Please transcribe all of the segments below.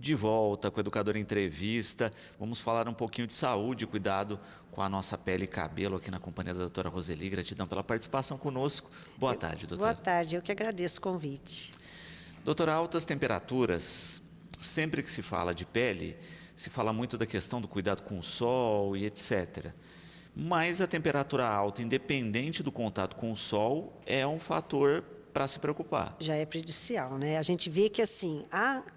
de volta com o Educador Entrevista. Vamos falar um pouquinho de saúde e cuidado com a nossa pele e cabelo aqui na companhia da doutora Roseli. Gratidão pela participação conosco. Boa tarde, doutora. Boa tarde, eu que agradeço o convite. Doutora, altas temperaturas, sempre que se fala de pele, se fala muito da questão do cuidado com o sol e etc. Mas a temperatura alta, independente do contato com o sol, é um fator para se preocupar. Já é prejudicial, né? A gente vê que assim,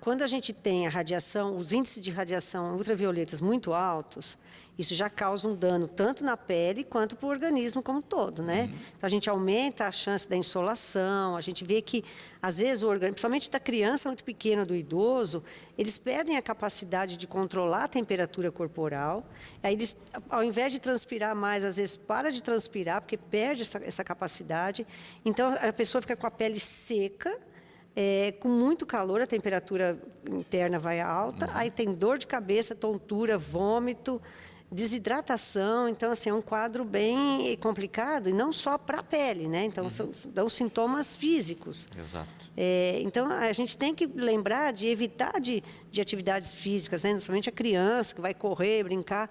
quando a gente tem a radiação, os índices de radiação ultravioletas muito altos, isso já causa um dano tanto na pele quanto para o organismo como um todo, né? Então a gente aumenta a chance da insolação, a gente vê que às vezes o organismo, principalmente da criança muito pequena, do idoso, eles perdem a capacidade de controlar a temperatura corporal. Aí eles, ao invés de transpirar mais, às vezes para de transpirar, porque perde essa capacidade. Então a pessoa fica com a pele seca, com muito calor, a temperatura interna vai alta, aí tem dor de cabeça, tontura, vômito, desidratação. Então assim, é um quadro bem complicado, e não só para a pele, né? Então dão sintomas físicos. Exato. Então a gente tem que lembrar de evitar de atividades físicas, né? Principalmente a criança que vai correr, brincar,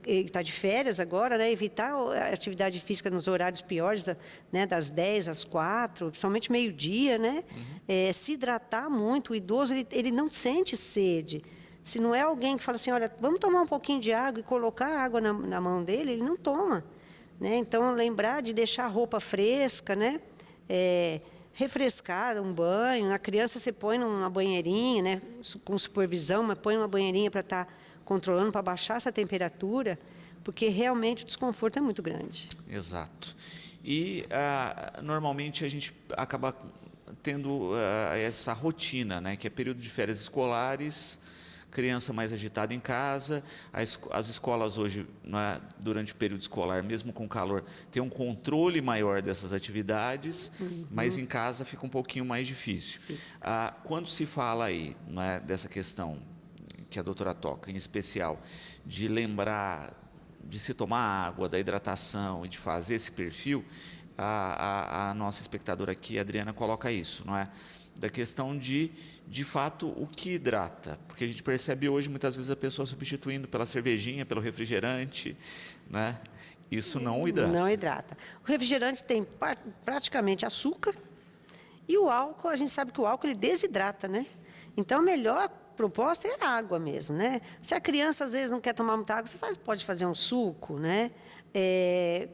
está de férias agora, né? Evitar a atividade física nos horários piores, né? Das 10 às 4, principalmente meio-dia, né? Se hidratar muito. O idoso ele não sente sede. Se não é alguém que fala assim, olha, vamos tomar um pouquinho de água e colocar água na mão dele, ele não toma, né? Então lembrar de deixar a roupa fresca, né? Refrescar, um banho. A criança você põe numa banheirinha, né? Com supervisão, mas põe uma banheirinha para estar controlando, para baixar essa temperatura, porque realmente o desconforto é muito grande. Exato. E normalmente a gente acaba tendo essa rotina, né? Que é período de férias escolares, criança mais agitada em casa. As escolas hoje, durante o período escolar, mesmo com calor, tem um controle maior dessas atividades, mas em casa fica um pouquinho mais difícil. Quando se fala aí, dessa questão que a doutora toca, em especial, de lembrar de se tomar água, da hidratação e de fazer esse perfil, a nossa espectadora aqui, a Adriana, coloca isso, não é? Da questão de fato, o que hidrata. Porque a gente percebe hoje, muitas vezes, a pessoa substituindo pela cervejinha, pelo refrigerante, né? Isso não hidrata. Não hidrata. O refrigerante tem praticamente açúcar, e o álcool, a gente sabe que o álcool ele desidrata, né? Então, a melhor proposta é a água mesmo, né? Se a criança, às vezes, não quer tomar muita água, você pode fazer um suco, né?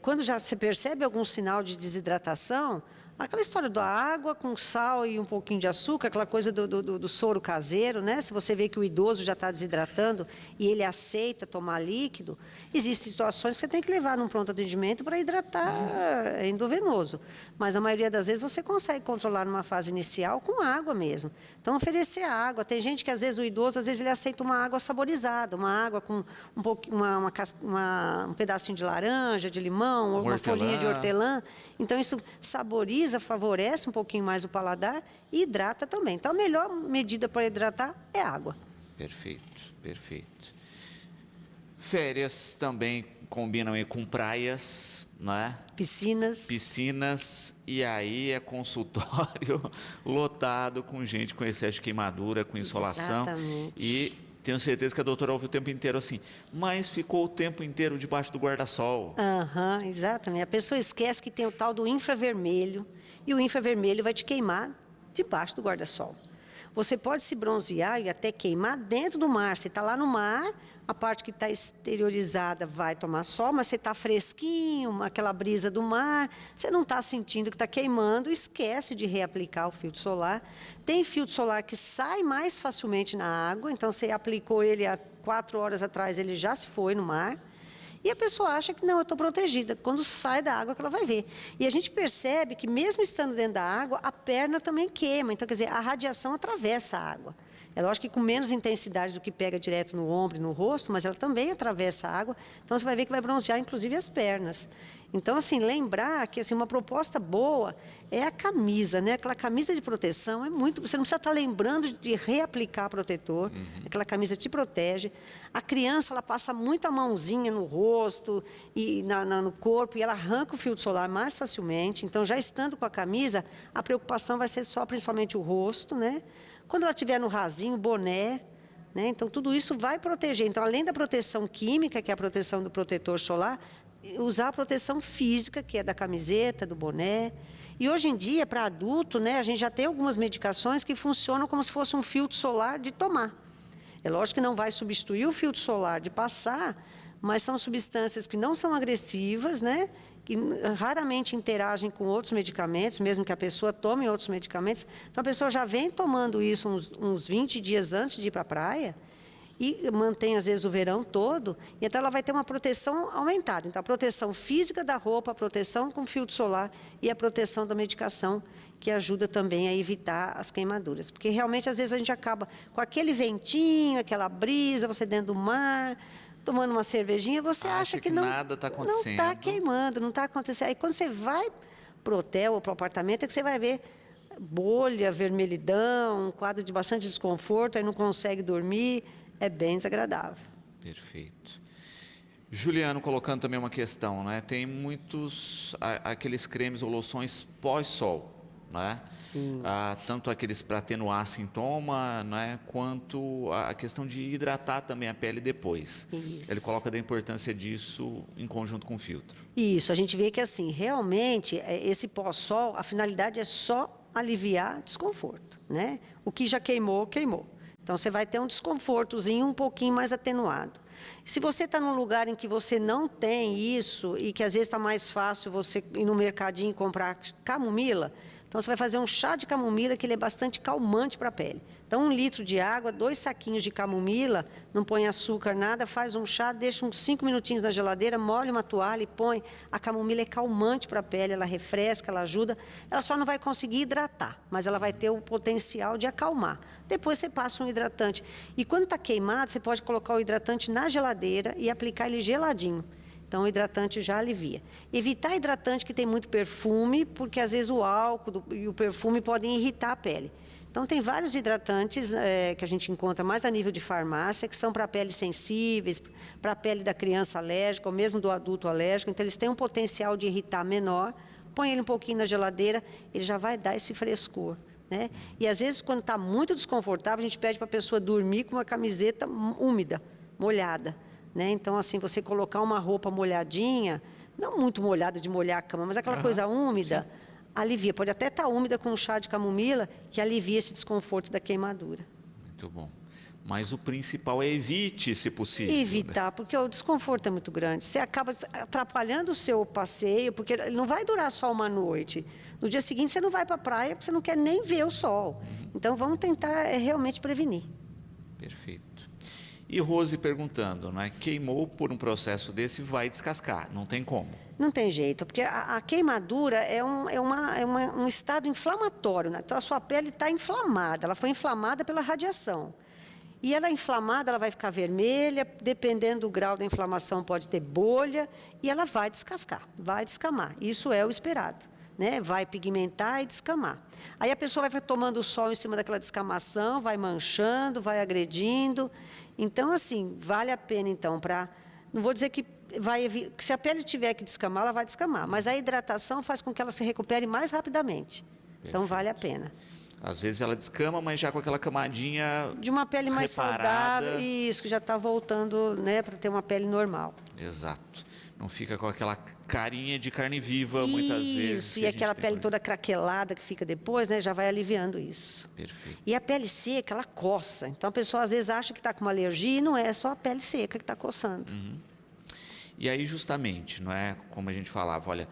Quando já você percebe algum sinal de desidratação, aquela história da água com sal e um pouquinho de açúcar, aquela coisa do soro caseiro, né? Se você vê que o idoso já está desidratando e ele aceita tomar líquido, existem situações que você tem que levar num pronto atendimento para hidratar endovenoso. Mas a maioria das vezes você consegue controlar numa fase inicial com água mesmo. Então oferecer água. Tem gente que às vezes o idoso, às vezes ele aceita uma água saborizada, uma água com um pedacinho de laranja, de limão, uma folhinha de hortelã. Então isso saboriza, favorece um pouquinho mais o paladar e hidrata também. Então a melhor medida para hidratar é água. Perfeito, perfeito. Férias também combinam aí com praias, não é? Piscinas, e aí é consultório lotado com gente com excesso de queimadura, com insolação. Exatamente. E tenho certeza que a doutora ouve o tempo inteiro assim, mas ficou o tempo inteiro debaixo do guarda-sol. Exatamente. A pessoa esquece que tem o tal do infravermelho, e o infravermelho vai te queimar debaixo do guarda-sol. Você pode se bronzear e até queimar dentro do mar. Você está lá no mar, a parte que está exteriorizada vai tomar sol, mas você está fresquinho, aquela brisa do mar, você não está sentindo que está queimando, esquece de reaplicar o filtro solar. Tem filtro solar que sai mais facilmente na água, então você aplicou ele há 4 horas atrás, ele já se foi no mar. E a pessoa acha que não, eu estou protegida. Quando sai da água que ela vai ver. E a gente percebe que mesmo estando dentro da água, a perna também queima. Então, quer dizer, a radiação atravessa a água. É lógico que com menos intensidade do que pega direto no ombro e no rosto, mas ela também atravessa a água. Então, você vai ver que vai bronzear, inclusive, as pernas. Então, assim, lembrar que assim, uma proposta boa é a camisa, né? Aquela camisa de proteção é muito... Você não precisa estar lembrando de reaplicar protetor. Aquela camisa te protege. A criança, ela passa muito a mãozinha no rosto e no corpo, e ela arranca o filtro solar mais facilmente. Então, já estando com a camisa, a preocupação vai ser só, principalmente, o rosto, né? Quando ela estiver no rasinho, boné, né? Então, tudo isso vai proteger. Então, além da proteção química, que é a proteção do protetor solar, usar a proteção física, que é da camiseta, do boné. E hoje em dia, para adulto, né, a gente já tem algumas medicações que funcionam como se fosse um filtro solar de tomar. É lógico que não vai substituir o filtro solar de passar, mas são substâncias que não são agressivas, né, que raramente interagem com outros medicamentos, mesmo que a pessoa tome outros medicamentos. Então, a pessoa já vem tomando isso uns 20 dias antes de ir para a praia, e mantém, às vezes, o verão todo, e então ela vai ter uma proteção aumentada. Então, a proteção física da roupa, a proteção com filtro solar e a proteção da medicação, que ajuda também a evitar as queimaduras. Porque, realmente, às vezes, a gente acaba com aquele ventinho, aquela brisa, você dentro do mar, tomando uma cervejinha, você acha que não, nada está acontecendo. Não está queimando, não está acontecendo. Aí, quando você vai para o hotel ou para o apartamento, é que você vai ver bolha, vermelhidão, um quadro de bastante desconforto, aí não consegue dormir. É bem desagradável. Perfeito. Juliano colocando também uma questão, né? Tem muitos aqueles cremes ou loções pós-sol, né? Sim. Tanto aqueles para atenuar sintoma, né? Quanto a questão de hidratar também a pele depois. Isso. Ele coloca da importância disso em conjunto com o filtro. Isso, a gente vê que assim, realmente, esse pós-sol, a finalidade é só aliviar desconforto, né? O que já queimou, queimou. Então, você vai ter um desconfortozinho um pouquinho mais atenuado. Se você está num lugar em que você não tem isso e que às vezes está mais fácil você ir no mercadinho e comprar camomila, então você vai fazer um chá de camomila que ele é bastante calmante para a pele. Então, 1 litro de água, 2 saquinhos de camomila, não põe açúcar, nada, faz um chá, deixa uns 5 minutinhos na geladeira, molha uma toalha e põe. A camomila é calmante para a pele, ela refresca, ela ajuda. Ela só não vai conseguir hidratar, mas ela vai ter o potencial de acalmar. Depois você passa um hidratante. E quando está queimado, você pode colocar o hidratante na geladeira e aplicar ele geladinho. Então, o hidratante já alivia. Evitar hidratante que tem muito perfume, porque às vezes o álcool e o perfume podem irritar a pele. Então, tem vários hidratantes que a gente encontra mais a nível de farmácia, que são para peles sensíveis, para a pele da criança alérgica, ou mesmo do adulto alérgico. Então, eles têm um potencial de irritar menor. Põe ele um pouquinho na geladeira, ele já vai dar esse frescor, né? E, às vezes, quando está muito desconfortável, a gente pede para a pessoa dormir com uma camiseta úmida, molhada, né? Então, assim, você colocar uma roupa molhadinha, não muito molhada de molhar a cama, mas aquela coisa úmida, sim, alivia. Pode até estar úmida com um chá de camomila, que alivia esse desconforto da queimadura. Muito bom. Mas o principal é evite, se possível. Evitar, porque o desconforto é muito grande. Você acaba atrapalhando o seu passeio, porque ele não vai durar só uma noite. No dia seguinte, você não vai para a praia, porque você não quer nem ver o sol. Então, vamos tentar realmente prevenir. Perfeito. E Rose perguntando, né? Queimou por um processo desse, vai descascar, não tem como. Não tem jeito, porque a queimadura é um estado inflamatório, né? Então, a sua pele está inflamada, ela foi inflamada pela radiação. E ela inflamada, ela vai ficar vermelha, dependendo do grau da inflamação, pode ter bolha, e ela vai descascar, vai descamar. Isso é o esperado, né? Vai pigmentar e descamar. Aí a pessoa vai tomando sol em cima daquela descamação, vai manchando, vai agredindo. Então, assim, vale a pena, então, para... Não vou dizer que se a pele tiver que descamar, ela vai descamar. Mas a hidratação faz com que ela se recupere mais rapidamente. Perfeito. Então, vale a pena. Às vezes ela descama, mas já com aquela camadinha de uma pele mais reparada. Saudável, isso, que já está voltando, né, para ter uma pele normal. Exato. Não fica com aquela carinha de carne viva, muitas vezes. Isso, e aquela pele toda craquelada que fica depois, né, já vai aliviando isso. Perfeito. E a pele seca, ela coça. Então, a pessoa às vezes acha que está com uma alergia e não é só a pele seca que está coçando. E aí, justamente, não é como a gente falava, olha,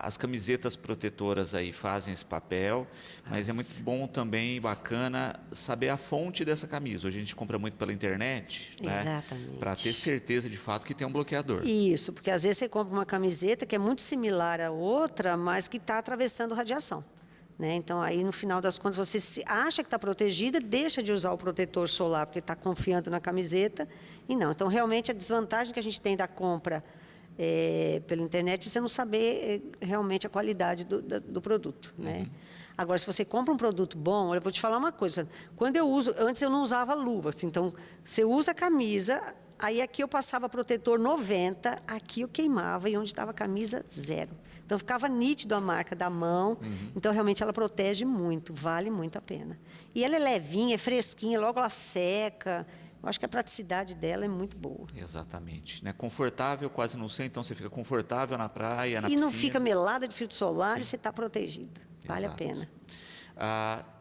as camisetas protetoras aí fazem esse papel, mas é muito bom também, bacana, saber a fonte dessa camisa. Hoje a gente compra muito pela internet, né? Exatamente. Para ter certeza de fato que tem um bloqueador. Isso, porque às vezes você compra uma camiseta que é muito similar à outra, mas que está atravessando radiação, né? Então, aí, no final das contas, você acha que está protegida, deixa de usar o protetor solar, porque está confiando na camiseta, e não. Então, realmente, a desvantagem que a gente tem da compra pela internet é você não saber realmente a qualidade do produto, né? Agora, se você compra um produto bom, eu vou te falar uma coisa. Quando eu uso, antes eu não usava luvas, então, você usa a camisa, aí aqui eu passava protetor 90, aqui eu queimava, e onde estava a camisa, 0. Então, Então, ficava nítido a marca da mão. Então, realmente, ela protege muito, vale muito a pena. E ela é levinha, é fresquinha, logo ela seca. Eu acho que a praticidade dela é muito boa. Exatamente. Né? Confortável, quase não sei, então você fica confortável na praia, na E piscina. não fica melada de filtro solar e você está protegido. Vale Exato. a pena.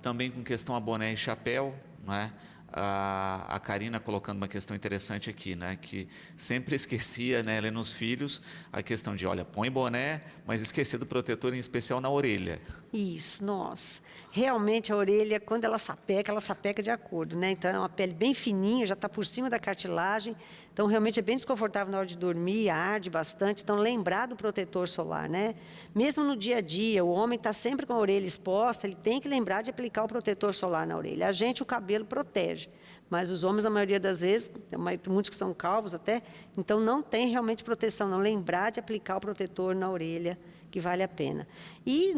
Também com questão a boné e chapéu, né? A Karina colocando uma questão interessante aqui, né? Que sempre esquecia, né, ela nos filhos, a questão de, olha, põe boné, mas esquecia do protetor, em especial na orelha. Isso, nossa. Realmente a orelha, quando ela sapeca de acordo, né? Então é uma pele bem fininha, já está por cima da cartilagem. Então realmente é bem desconfortável na hora de dormir, arde bastante. Então lembrar do protetor solar, né? Mesmo no dia a dia, o homem está sempre com a orelha exposta, ele tem que lembrar de aplicar o protetor solar na orelha. A gente, o cabelo protege. Mas os homens, na maioria das vezes, muitos que são calvos até, então não tem realmente proteção, não. Lembrar de aplicar o protetor na orelha, que vale a pena. E,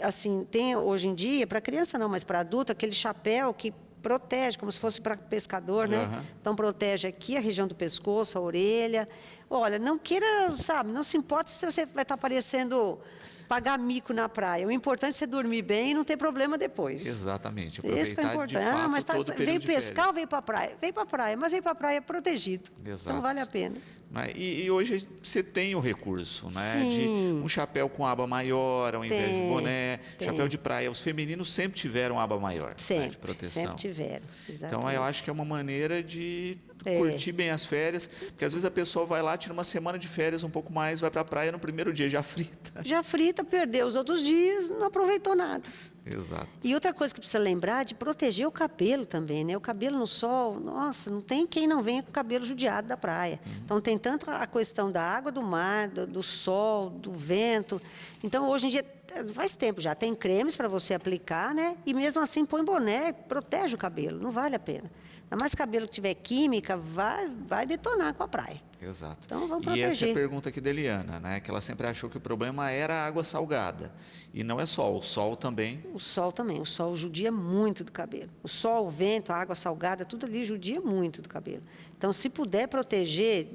assim, tem hoje em dia, para criança não, mas para adulto, aquele chapéu que protege, como se fosse para pescador, né? Então, protege aqui a região do pescoço, a orelha. Olha, não queira, sabe, não se importe se você vai estar parecendo pagar mico na praia. O importante é você dormir bem e não ter problema depois. Exatamente. Isso que é Aproveitar importante. de fato Mas todo o período veio de pescar ou férias. veio para a praia? Veio para a praia, mas veio para a praia protegido. Exato. Então vale a pena. Né? E hoje você tem o recurso, né? Sim. De um chapéu com aba maior, ao invés de boné. Tem. Chapéu de praia. Os femininos sempre tiveram aba maior, Sempre, né? De proteção. sempre tiveram. Exatamente. Então, eu acho que é uma maneira de curtir bem as férias, porque às vezes a pessoa vai lá, tira uma semana de férias, um pouco mais, vai para a praia no primeiro dia, já frita. Já frita, perdeu os outros dias, não aproveitou nada. Exato. E outra coisa que precisa lembrar é de proteger o cabelo também, né? O cabelo no sol, nossa, não tem quem não venha com o cabelo judiado da praia. Então, tem tanto a questão da água do mar, do sol, do vento. Então, hoje em dia, faz tempo já, tem cremes para você aplicar, né? E mesmo assim, põe boné, protege o cabelo, não vale a pena. Ainda mais cabelo que tiver química, vai detonar com a praia. Exato. Então, vamos E essa é a proteger. pergunta aqui da Eliana, né? Que ela sempre achou que o problema era a água salgada. E não é só, o sol também. O sol também, o sol judia muito do cabelo. O sol, o vento, a água salgada, tudo ali judia muito do cabelo. Então, se puder proteger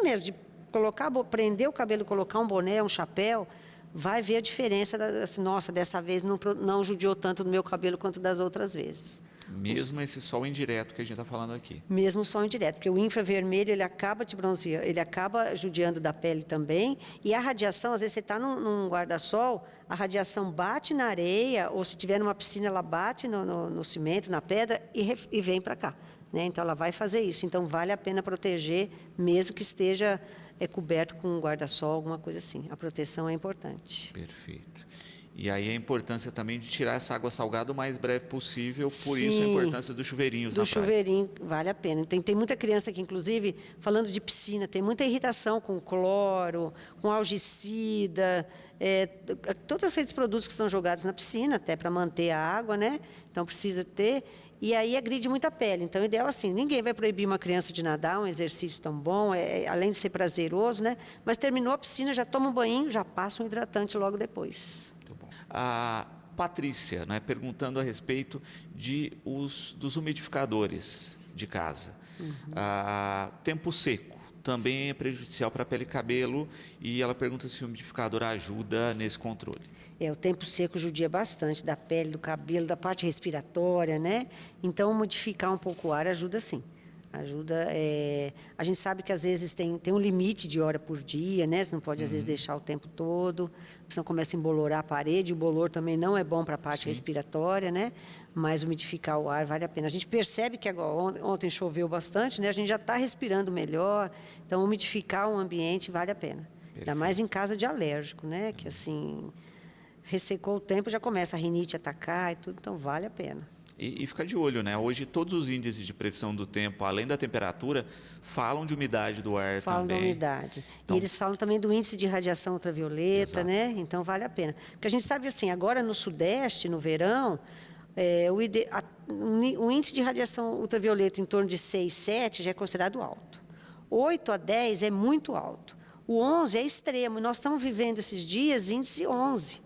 mesmo, de colocar, prender o cabelo, colocar um boné, um chapéu, vai ver a diferença. Nossa, dessa vez não judiou tanto do meu cabelo quanto das outras vezes. Mesmo esse sol indireto que a gente está falando aqui. Mesmo o sol indireto, porque o infravermelho, ele acaba te bronzeando, ele acaba judiando da pele também, e a radiação, às vezes você está num guarda-sol, a radiação bate na areia, ou se tiver numa piscina, ela bate no cimento, na pedra, e vem para cá, né? Então, ela vai fazer isso. Então, vale a pena proteger, mesmo que esteja coberto com um guarda-sol, alguma coisa assim. A proteção é importante. Perfeito. E aí a importância também de tirar essa água salgada o mais breve possível, por Sim, isso a importância dos chuveirinhos na praia. Do chuveirinho, vale a pena. Tem muita criança que, inclusive, falando de piscina, tem muita irritação com cloro, com algicida, todos esses produtos que são jogados na piscina, até para manter a água, né? Então, precisa ter. E aí agride muito a pele. Então, o ideal é assim, ninguém vai proibir uma criança de nadar, um exercício tão bom, além de ser prazeroso, né? Mas terminou a piscina, já toma um banho, já passa um hidratante logo depois. A Patrícia, né, perguntando a respeito dos umidificadores de casa. Tempo seco também é prejudicial para a pele e cabelo, e ela pergunta se o umidificador ajuda nesse controle. O tempo seco judia bastante da pele, do cabelo, da parte respiratória, né? Então, modificar um pouco o ar ajuda sim. Ajuda, a gente sabe que às vezes tem um limite de hora por dia, né? Você não pode às vezes deixar o tempo todo, senão começa a embolorar a parede, o bolor também não é bom para a parte respiratória, né? Mas umidificar o ar vale a pena. A gente percebe que agora, ontem choveu bastante, né? A gente já está respirando melhor, então umidificar o ambiente vale a pena. Ainda mais em casa de alérgico, né? Que assim, ressecou o tempo, já começa a rinite a atacar e tudo, então vale a pena. E ficar de olho, né? Hoje todos os índices de previsão do tempo, além da temperatura, falam de umidade do ar também. Falam da umidade. Então, e eles falam também do índice de radiação ultravioleta, né? Então vale a pena. Porque a gente sabe assim, agora no Sudeste, no verão, o índice de radiação ultravioleta em torno de 6, 7 já é considerado alto. 8 a 10 é muito alto. O 11 é extremo, e nós estamos vivendo esses dias índice 11.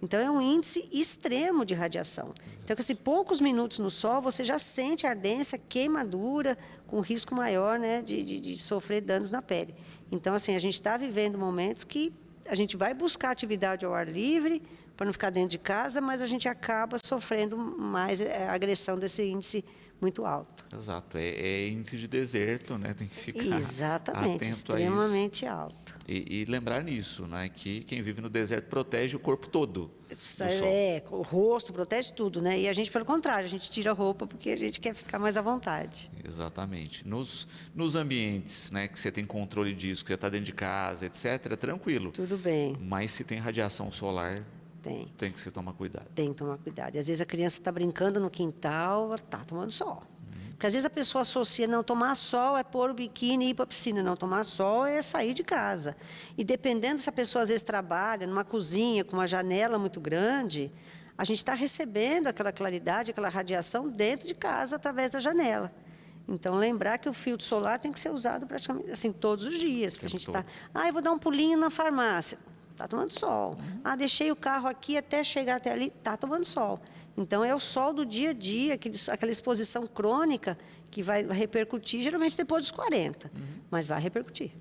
Então, é um índice extremo de radiação. Então, com esses poucos minutos no sol, você já sente ardência, queimadura, com risco maior, né, de sofrer danos na pele. Então, assim, a gente está vivendo momentos que a gente vai buscar atividade ao ar livre para não ficar dentro de casa, mas a gente acaba sofrendo mais agressão desse índice muito alto. Exato, é índice de deserto, né? Tem que ficar Exatamente, atento extremamente alto. E lembrar nisso, né? Que quem vive no deserto protege o corpo todo do sol. O rosto protege tudo, né? E a gente, pelo contrário, a gente tira a roupa porque a gente quer ficar mais à vontade. Exatamente. Nos ambientes, né, que você tem controle disso, que você está dentro de casa, etc., tranquilo. Tudo bem. Mas se tem radiação solar, tem que se tomar cuidado. Tem que tomar cuidado. E às vezes a criança está brincando no quintal, está tomando sol. Porque às vezes a pessoa associa, não, tomar sol é pôr o biquíni e ir para a piscina. Não, tomar sol é sair de casa. E dependendo se a pessoa às vezes trabalha numa cozinha com uma janela muito grande, a gente está recebendo aquela claridade, aquela radiação dentro de casa através da janela. Então, lembrar que o filtro solar tem que ser usado praticamente assim, todos os dias. Porque a gente está, eu vou dar um pulinho na farmácia. Está tomando sol. Deixei o carro aqui até chegar até ali, está tomando sol. Então, é o sol do dia a dia, aquela exposição crônica que vai repercutir, geralmente depois dos 40, mas vai repercutir.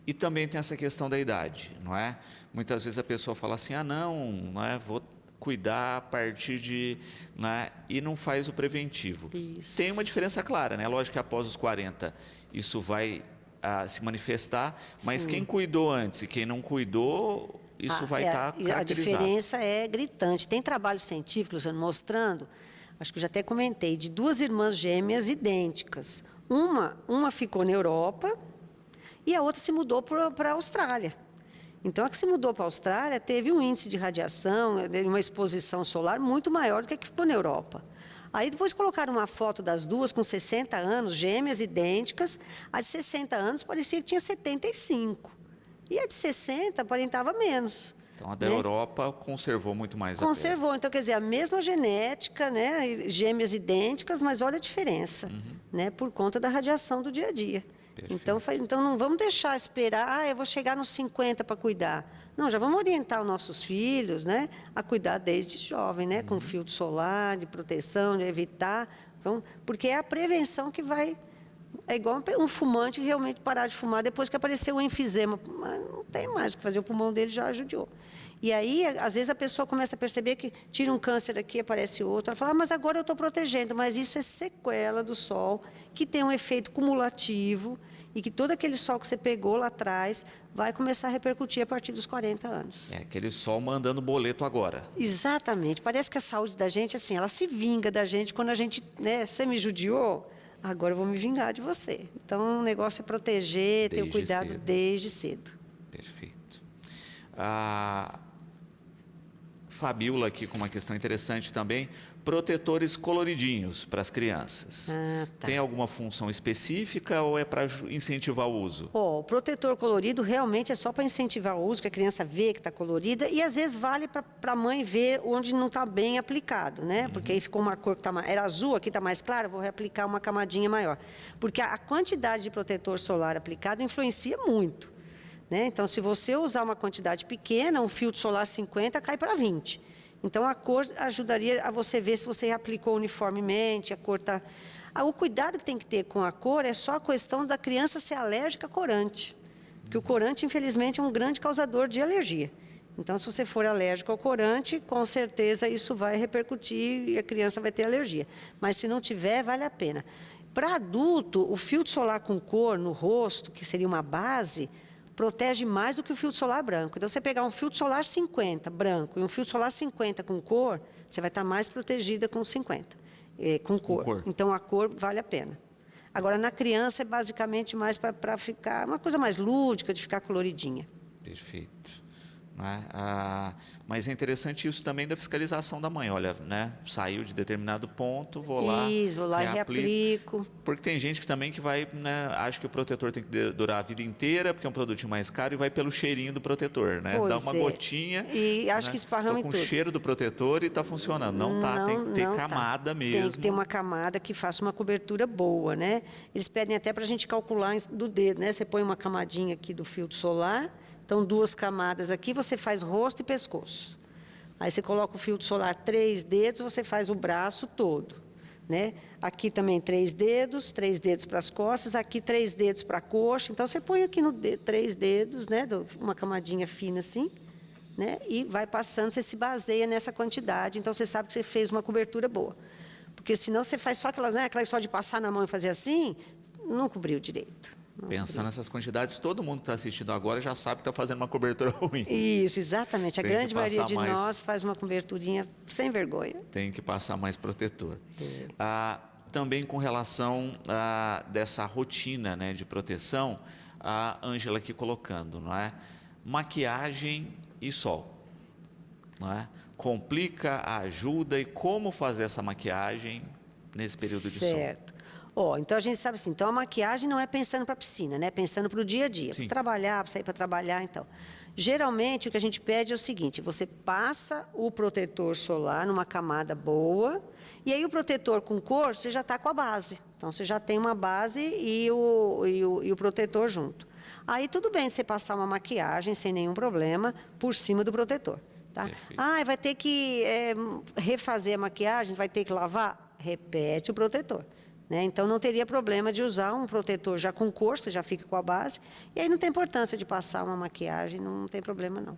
E também tem essa questão da idade, não é? Muitas vezes a pessoa fala assim, não é, vou cuidar a partir de... Né, e não faz o preventivo. Isso. Tem uma diferença clara, né? Lógico que após os 40 isso vai se manifestar, mas Sim. quem cuidou antes e quem não cuidou... Isso vai estar caracterizado. A diferença é gritante. Tem trabalhos científicos mostrando, acho que eu já até comentei, de duas irmãs gêmeas idênticas. Uma ficou na Europa e a outra se mudou para a Austrália. Então, a que se mudou para a Austrália teve um índice de radiação, uma exposição solar muito maior do que a que ficou na Europa. Aí depois colocaram uma foto das duas com 60 anos, gêmeas idênticas. A de 60 anos parecia que tinha 75. E a de 60 aparentava menos. Então, a da Europa conservou muito mais a pele. Conservou. Então, quer dizer, a mesma genética, né, gêmeas idênticas, mas olha a diferença, né, por conta da radiação do dia a dia. Então, não vamos deixar esperar, eu vou chegar nos 50 para cuidar. Não, já vamos orientar os nossos filhos, né, a cuidar desde jovem, né, com filtro solar, de proteção, de evitar. Porque é a prevenção que vai... É igual um fumante realmente parar de fumar depois que apareceu o enfisema. Mas não tem mais o que fazer, o pulmão dele já ajudou. E aí, às vezes, a pessoa começa a perceber que tira um câncer aqui, aparece outro. Ela fala, mas agora eu estou protegendo. Mas isso é sequela do sol, que tem um efeito cumulativo e que todo aquele sol que você pegou lá atrás vai começar a repercutir a partir dos 40 anos. É aquele sol mandando boleto agora. Exatamente. Parece que a saúde da gente, assim, ela se vinga da gente quando a gente, né, você me judiou, agora eu vou me vingar de você. Então, o negócio é proteger, ter o cuidado desde cedo. Perfeito. A Fabíola aqui com uma questão interessante também. Protetores coloridinhos para as crianças. Tá. Tem alguma função específica ou é para incentivar o uso? O protetor colorido realmente é só para incentivar o uso, que a criança vê que está colorida, e às vezes vale para a mãe ver onde não está bem aplicado, né? Porque aí ficou uma cor que era azul, aqui está mais clara, vou reaplicar uma camadinha maior. Porque a quantidade de protetor solar aplicado influencia muito, né? Então, se você usar uma quantidade pequena, um filtro solar 50 cai para 20. Então, a cor ajudaria a você ver se você aplicou uniformemente, a cor está... O cuidado que tem que ter com a cor é só a questão da criança ser alérgica a corante. Porque o corante, infelizmente, é um grande causador de alergia. Então, se você for alérgico ao corante, com certeza isso vai repercutir e a criança vai ter alergia. Mas se não tiver, vale a pena. Para adulto, o filtro solar com cor no rosto, que seria uma base... protege mais do que o filtro solar branco. Então, você pegar um filtro solar 50 branco e um filtro solar 50 com cor, você vai estar mais protegida com 50, com cor. Então, a cor vale a pena. Agora, na criança, é basicamente mais para ficar uma coisa mais lúdica, de ficar coloridinha. Perfeito. Mas é interessante isso também da fiscalização da mãe. Olha, né, saiu de determinado ponto, vou lá e reaplico. Porque tem gente que também que vai, né, acha que o protetor tem que durar a vida inteira, porque é um produtinho mais caro e vai pelo cheirinho do protetor, né? Dá uma gotinha. E acho né, que esparrama em tudo. Com o cheiro do protetor e está funcionando. Não tá, tem que ter camada mesmo. Tem que ter uma camada que faça uma cobertura boa, né? Eles pedem até para a gente calcular do dedo, né? Você põe uma camadinha aqui do filtro solar. Então, 2 camadas aqui, você faz rosto e pescoço. Aí você coloca o filtro solar 3 dedos, você faz o braço todo. né? Aqui também 3 dedos para as costas, aqui 3 dedos para a coxa. Então, você põe aqui no 3 dedos, né? Uma camadinha fina assim, né? E vai passando, você se baseia nessa quantidade. Então, você sabe que você fez uma cobertura boa. Porque senão você faz só aquelas, né? Aquela só de passar na mão e fazer assim, não cobriu direito. Pensando nessas quantidades, todo mundo que está assistindo agora já sabe que está fazendo uma cobertura ruim. Isso, exatamente. A Tem que grande maioria passar de mais- nós faz uma coberturinha sem vergonha. Tem que passar mais protetor. É. Também com relação dessa rotina, né, de proteção, a Ângela aqui colocando, não é? Maquiagem e sol, não é? Complica, ajuda, e como fazer essa maquiagem nesse período de sol? Certo. Ó, então a gente sabe assim, então a maquiagem não é pensando para a piscina, né? Pensando para o dia a dia, Sim. para trabalhar, para sair para trabalhar, então. Geralmente o que a gente pede é o seguinte: você passa o protetor solar numa camada boa, e aí o protetor com cor, você já está com a base. Então você já tem uma base e o protetor junto. Aí tudo bem você passar uma maquiagem sem nenhum problema por cima do protetor. Tá? Perfeito. Ah, vai ter que refazer a maquiagem, vai ter que lavar? Repete o protetor. Né? Então, não teria problema de usar um protetor já com cor, você já fica com a base, e aí não tem importância de passar uma maquiagem, não tem problema não.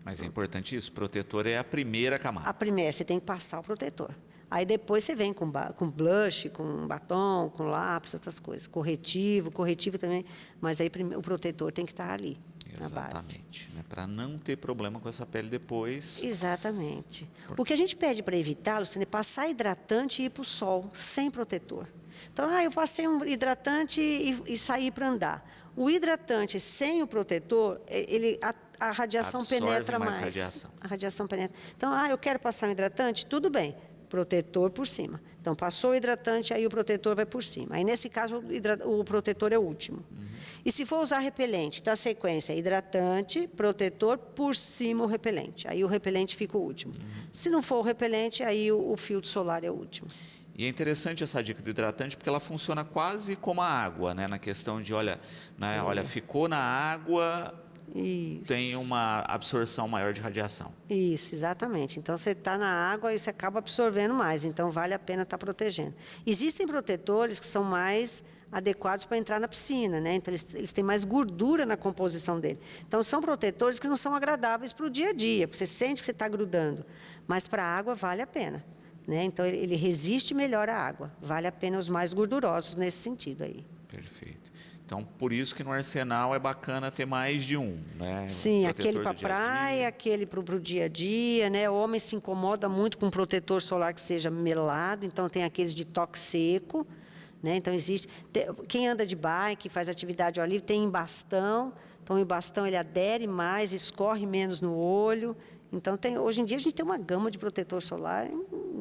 Mas é importante isso, protetor é a primeira camada. A primeira, você tem que passar o protetor. Aí depois você vem com blush, com batom, com lápis, outras coisas. Corretivo também, mas aí o protetor tem que estar ali, na base. Exatamente, né? Para não ter problema com essa pele depois. Exatamente. O que a gente pede para evitá-lo, é passar hidratante e ir para o sol, sem protetor. Então, eu passei um hidratante e saí para andar. O hidratante sem o protetor, a radiação Absorve penetra mais mais. radiação. A radiação penetra. Então, eu quero passar um hidratante, tudo bem. Protetor por cima. Então, passou o hidratante, aí o protetor vai por cima. Aí, nesse caso, o protetor é o último. E se for usar repelente, da sequência, hidratante, protetor, por cima o repelente. Aí o repelente fica o último. Se não for o repelente, aí o filtro solar é o último. E é interessante essa dica do hidratante, porque ela funciona quase como a água, né? Na questão de, olha, ficou na água, Isso. tem uma absorção maior de radiação. Isso, exatamente. Então, você está na água e você acaba absorvendo mais. Então, vale a pena estar protegendo. Existem protetores que são mais adequados para entrar na piscina, né? Então, eles têm mais gordura na composição dele. Então, são protetores que não são agradáveis para o dia a dia, porque você sente que você está grudando. Mas para a água, vale a pena. Né? Então, ele resiste melhor à água. Vale a pena os mais gordurosos nesse sentido aí. Perfeito. Então, por isso que no arsenal é bacana ter mais de um, né? Sim, Protetor aquele para do dia a praia, dia. aquele para o dia a dia, né? O homem se incomoda muito com um protetor solar que seja melado, então tem aqueles de toque seco, né? Então existe. Quem anda de bike, faz atividade ao ar livre, tem em bastão. Então, o bastão ele adere mais, escorre menos no olho. Então, hoje em dia a gente tem uma gama de protetor solar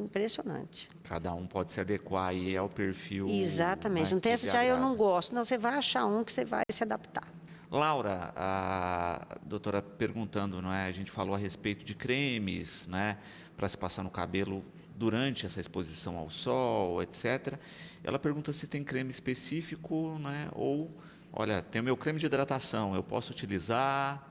impressionante. Cada um pode se adequar aí ao perfil. Exatamente. Né, Não tem que essa lhe de, eu agrada. não gosto. Não, você vai achar um que você vai se adaptar. Laura, a doutora perguntando, não é? A gente falou a respeito de cremes, né? Para se passar no cabelo durante essa exposição ao sol, etc. Ela pergunta se tem creme específico, né? Ou, olha, tem o meu creme de hidratação, eu posso utilizar?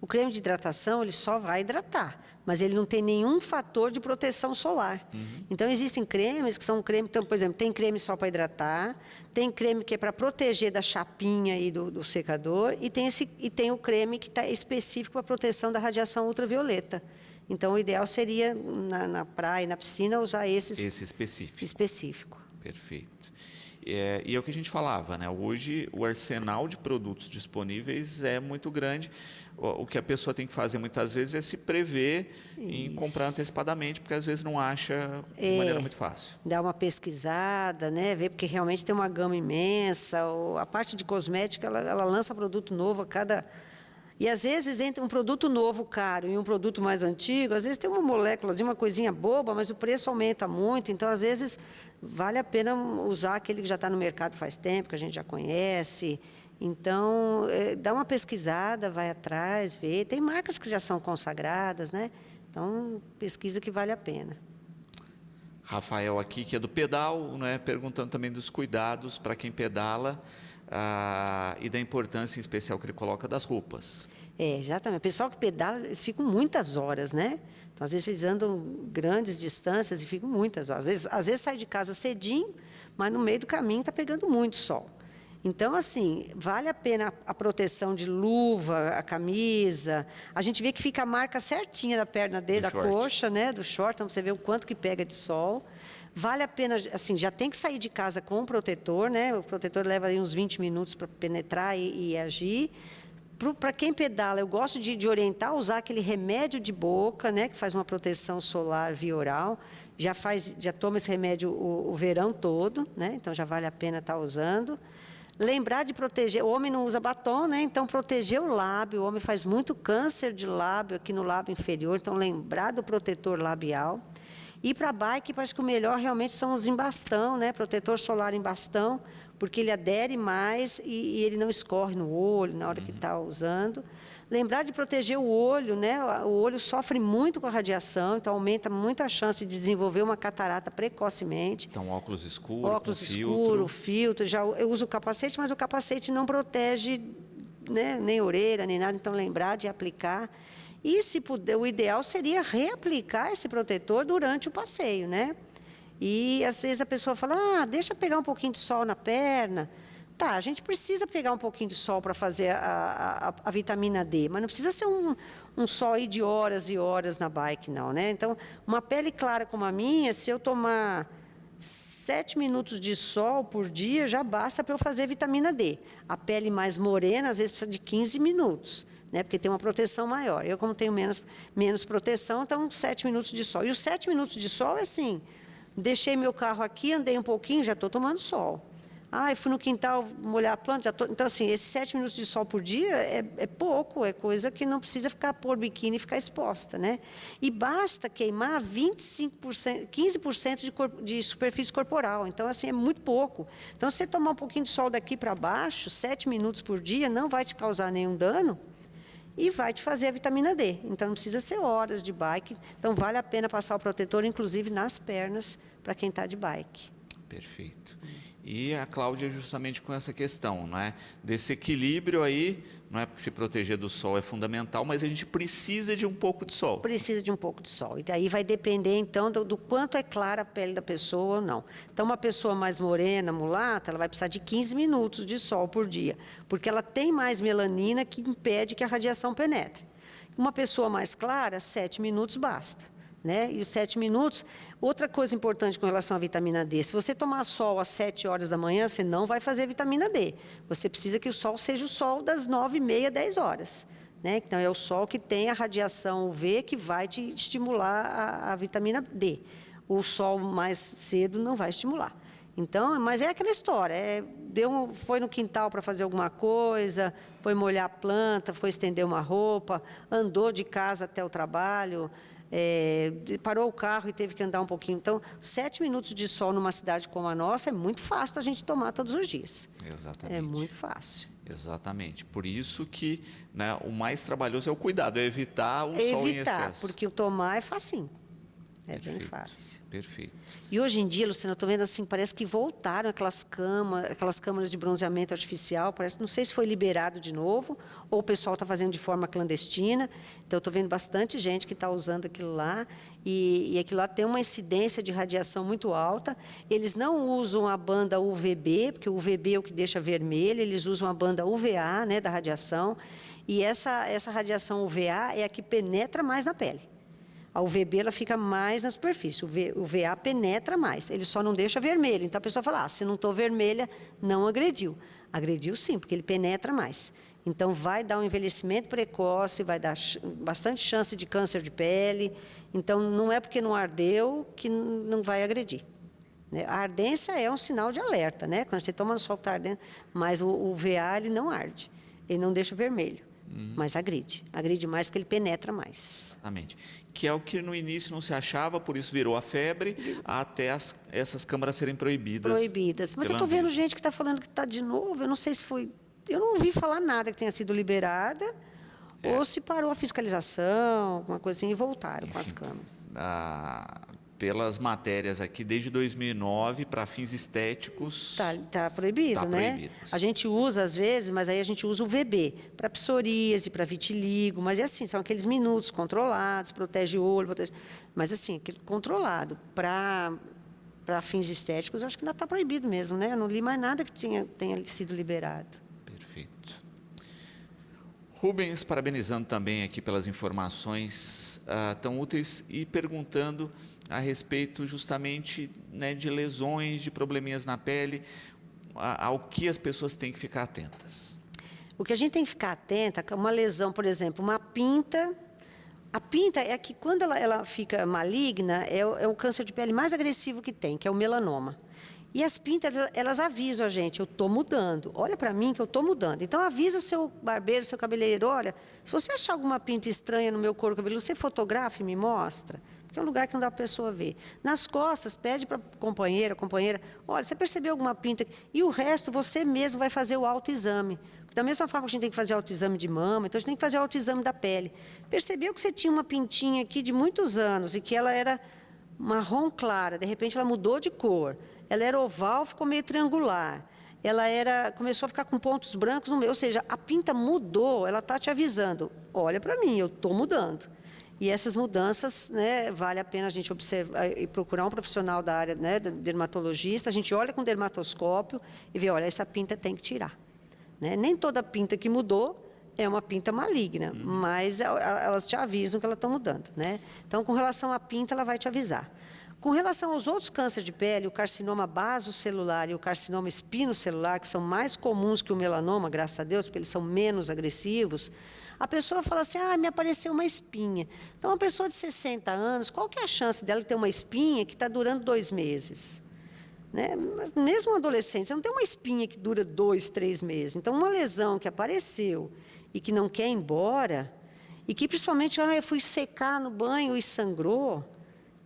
O creme de hidratação, ele só vai hidratar, mas ele não tem nenhum fator de proteção solar. Então, existem cremes que são creme, então, por exemplo, tem creme só para hidratar, tem creme que é para proteger da chapinha e do secador, e tem o creme que está específico para proteção da radiação ultravioleta. Então, o ideal seria, na praia e na piscina, usar esse específico. Perfeito. E é o que a gente falava, né? Hoje, o arsenal de produtos disponíveis é muito grande. O que a pessoa tem que fazer, muitas vezes, é se prever em comprar antecipadamente, porque, às vezes, não acha de maneira muito fácil. Dar uma pesquisada, né? Ver, porque realmente tem uma gama imensa. A parte de cosmética, ela lança produto novo a cada... E, às vezes, entre um produto novo caro e um produto mais antigo, às vezes tem uma molécula, uma coisinha boba, mas o preço aumenta muito. Então, às vezes, vale a pena usar aquele que já está no mercado faz tempo, que a gente já conhece. Então, dá uma pesquisada, vai atrás, vê. Tem marcas que já são consagradas, né? Então, pesquisa que vale a pena. Rafael aqui, que é do pedal, né? Perguntando também dos cuidados para quem pedala e da importância em especial que ele coloca das roupas. Exatamente. O pessoal que pedala, eles ficam muitas horas, né? Então, às vezes, eles andam grandes distâncias e ficam muitas horas. Às vezes sai de casa cedinho, mas no meio do caminho está pegando muito sol. Então, assim, vale a pena a proteção de luva, a camisa. A gente vê que fica a marca certinha da perna dele, da coxa, né? Do short, então você vê o quanto que pega de sol. Vale a pena, assim, já tem que sair de casa com o protetor, né? O protetor leva aí uns 20 minutos para penetrar e agir. Para quem pedala, eu gosto de orientar a usar aquele remédio de boca, né? Que faz uma proteção solar via oral. Já toma esse remédio o verão todo, né? Então já vale a pena estar usando. Lembrar de proteger, o homem não usa batom, né? Então proteger o lábio, o homem faz muito câncer de lábio aqui no lábio inferior, então lembrar do protetor labial. E para a bike, parece que o melhor realmente são os em bastão, né? Protetor solar em bastão, porque ele adere mais e ele não escorre no olho na hora que está usando. Lembrar de proteger o olho, né? O olho sofre muito com a radiação, então aumenta muito a chance de desenvolver uma catarata precocemente. Então, óculos escuros, óculos escuro, filtro. Eu uso o capacete, mas o capacete não protege, né, nem orelha, nem nada, então lembrar de aplicar. E, se puder, o ideal seria reaplicar esse protetor durante o passeio, né? E, às vezes, a pessoa fala, deixa eu pegar um pouquinho de sol na perna. Tá, a gente precisa pegar um pouquinho de sol para fazer a vitamina D, mas não precisa ser um sol aí de horas e horas na bike, não, né? Então, uma pele clara como a minha, se eu tomar 7 minutos de sol por dia, já basta para eu fazer vitamina D. A pele mais morena, às vezes, precisa de 15 minutos. Né, porque tem uma proteção maior. Eu, como tenho menos proteção, então 7 minutos de sol. E os 7 minutos de sol é assim, deixei meu carro aqui, andei um pouquinho, já estou tomando sol. Fui no quintal molhar a planta, já tô... Então, assim, esses 7 minutos de sol por dia é pouco, é coisa que não precisa ficar pôr biquíni e ficar exposta, né? E basta queimar 25%, 15% de superfície corporal. Então, assim, é muito pouco. Então, se você tomar um pouquinho de sol daqui para baixo, 7 minutos por dia, não vai te causar nenhum dano, e vai te fazer a vitamina D. Então, não precisa ser horas de bike. Então, vale a pena passar o protetor, inclusive, nas pernas, para quem está de bike. Perfeito. E a Cláudia, justamente com essa questão, não é? Desse equilíbrio aí, não é porque se proteger do sol é fundamental, mas a gente precisa de um pouco de sol. Precisa de um pouco de sol. E daí vai depender, então, do quanto é clara a pele da pessoa ou não. Então, uma pessoa mais morena, mulata, ela vai precisar de 15 minutos de sol por dia, porque ela tem mais melanina que impede que a radiação penetre. Uma pessoa mais clara, 7 minutos basta. Né? E os 7 minutos... Outra coisa importante com relação à vitamina D, se você tomar sol às 7 horas da manhã, você não vai fazer vitamina D. Você precisa que o sol seja o sol das 9h30, 10 horas. Né? Então, é o sol que tem a radiação UV que vai te estimular a vitamina D. O sol mais cedo não vai estimular. Então, mas é aquela história, foi no quintal para fazer alguma coisa, foi molhar a planta, foi estender uma roupa, andou de casa até o trabalho... parou o carro e teve que andar um pouquinho. Então, 7 minutos de sol numa cidade como a nossa é muito fácil a gente tomar todos os dias. Exatamente. É muito fácil. Exatamente. Por isso que, né, o mais trabalhoso é o cuidado, é evitar o sol em excesso. Porque o tomar é facinho. É Perfeito. bem fácil. Perfeito. E hoje em dia, Luciana, eu estou vendo assim, parece que voltaram aquelas câmaras de bronzeamento artificial, não sei se foi liberado de novo, ou o pessoal está fazendo de forma clandestina. Então, eu estou vendo bastante gente que está usando aquilo lá, e aquilo lá tem uma incidência de radiação muito alta. Eles não usam a banda UVB, porque o UVB é o que deixa vermelho, eles usam a banda UVA, né, da radiação, e essa radiação UVA é a que penetra mais na pele. A UVB ela fica mais na superfície, o VA penetra mais, ele só não deixa vermelho. Então, a pessoa fala, se não estou vermelha, não agrediu. Agrediu sim, porque ele penetra mais. Então, vai dar um envelhecimento precoce, vai dar bastante chance de câncer de pele. Então, não é porque não ardeu que não vai agredir. A ardência é um sinal de alerta, né? Quando você toma no sol que está ardendo, mas o VA ele não arde, ele não deixa vermelho, mas agride. Agride mais porque ele penetra mais. Exatamente. Que é o que no início não se achava, por isso virou a febre, até essas câmaras serem proibidas. Mas eu estou vendo gente que está falando que está de novo, eu não sei se foi... Eu não ouvi falar nada que tenha sido liberada, ou se parou a fiscalização, alguma coisa assim, e voltaram com as câmaras. pelas matérias aqui, desde 2009, para fins estéticos... Tá proibido, tá né? proibido. A gente usa, às vezes, mas aí a gente usa o VB, para psoríase, para vitiligo, mas é assim, são aqueles minutos controlados, protege o olho, mas assim, aquele controlado. Para fins estéticos, eu acho que ainda está proibido mesmo, né? Eu não li mais nada que tenha sido liberado. Perfeito. Rubens, parabenizando também aqui pelas informações tão úteis e perguntando a respeito justamente, né, de lesões, de probleminhas na pele, ao que as pessoas têm que ficar atentas. O que a gente tem que ficar atenta, uma lesão, por exemplo, uma pinta. A pinta é que, quando ela fica maligna, é o câncer de pele mais agressivo que tem, que é o melanoma. E as pintas, elas avisam a gente, eu estou mudando. Olha para mim que eu estou mudando. Então, avisa o seu barbeiro, o seu cabeleireiro, olha, se você achar alguma pinta estranha no meu couro cabeludo, você fotografa e me mostra. Porque é um lugar que não dá para a pessoa ver. Nas costas, pede para a companheira, olha, você percebeu alguma pinta? E o resto, você mesmo vai fazer o autoexame. Da mesma forma que a gente tem que fazer autoexame de mama, então a gente tem que fazer o autoexame da pele. Percebeu que você tinha uma pintinha aqui de muitos anos e que ela era marrom clara, de repente ela mudou de cor. Ela era oval, ficou meio triangular. Começou a ficar com pontos brancos no meio. Ou seja, a pinta mudou, ela está te avisando. Olha para mim, eu estou mudando. E essas mudanças, né, vale a pena a gente observar e procurar um profissional da área, né, dermatologista. A gente olha com o dermatoscópio e vê, olha, essa pinta tem que tirar. Né? Nem toda pinta que mudou é uma pinta maligna, mas elas te avisam que elas estão mudando. Né? Então, com relação à pinta, ela vai te avisar. Com relação aos outros cânceres de pele, o carcinoma basocelular e o carcinoma espinocelular, que são mais comuns que o melanoma, graças a Deus, porque eles são menos agressivos, a pessoa fala assim, me apareceu uma espinha. Então, uma pessoa de 60 anos, qual que é a chance dela ter uma espinha que está durando 2 meses? Né? Mas mesmo um adolescente, você não tem uma espinha que dura 2, 3 meses. Então, uma lesão que apareceu e que não quer ir embora, e que principalmente, eu fui secar no banho e sangrou,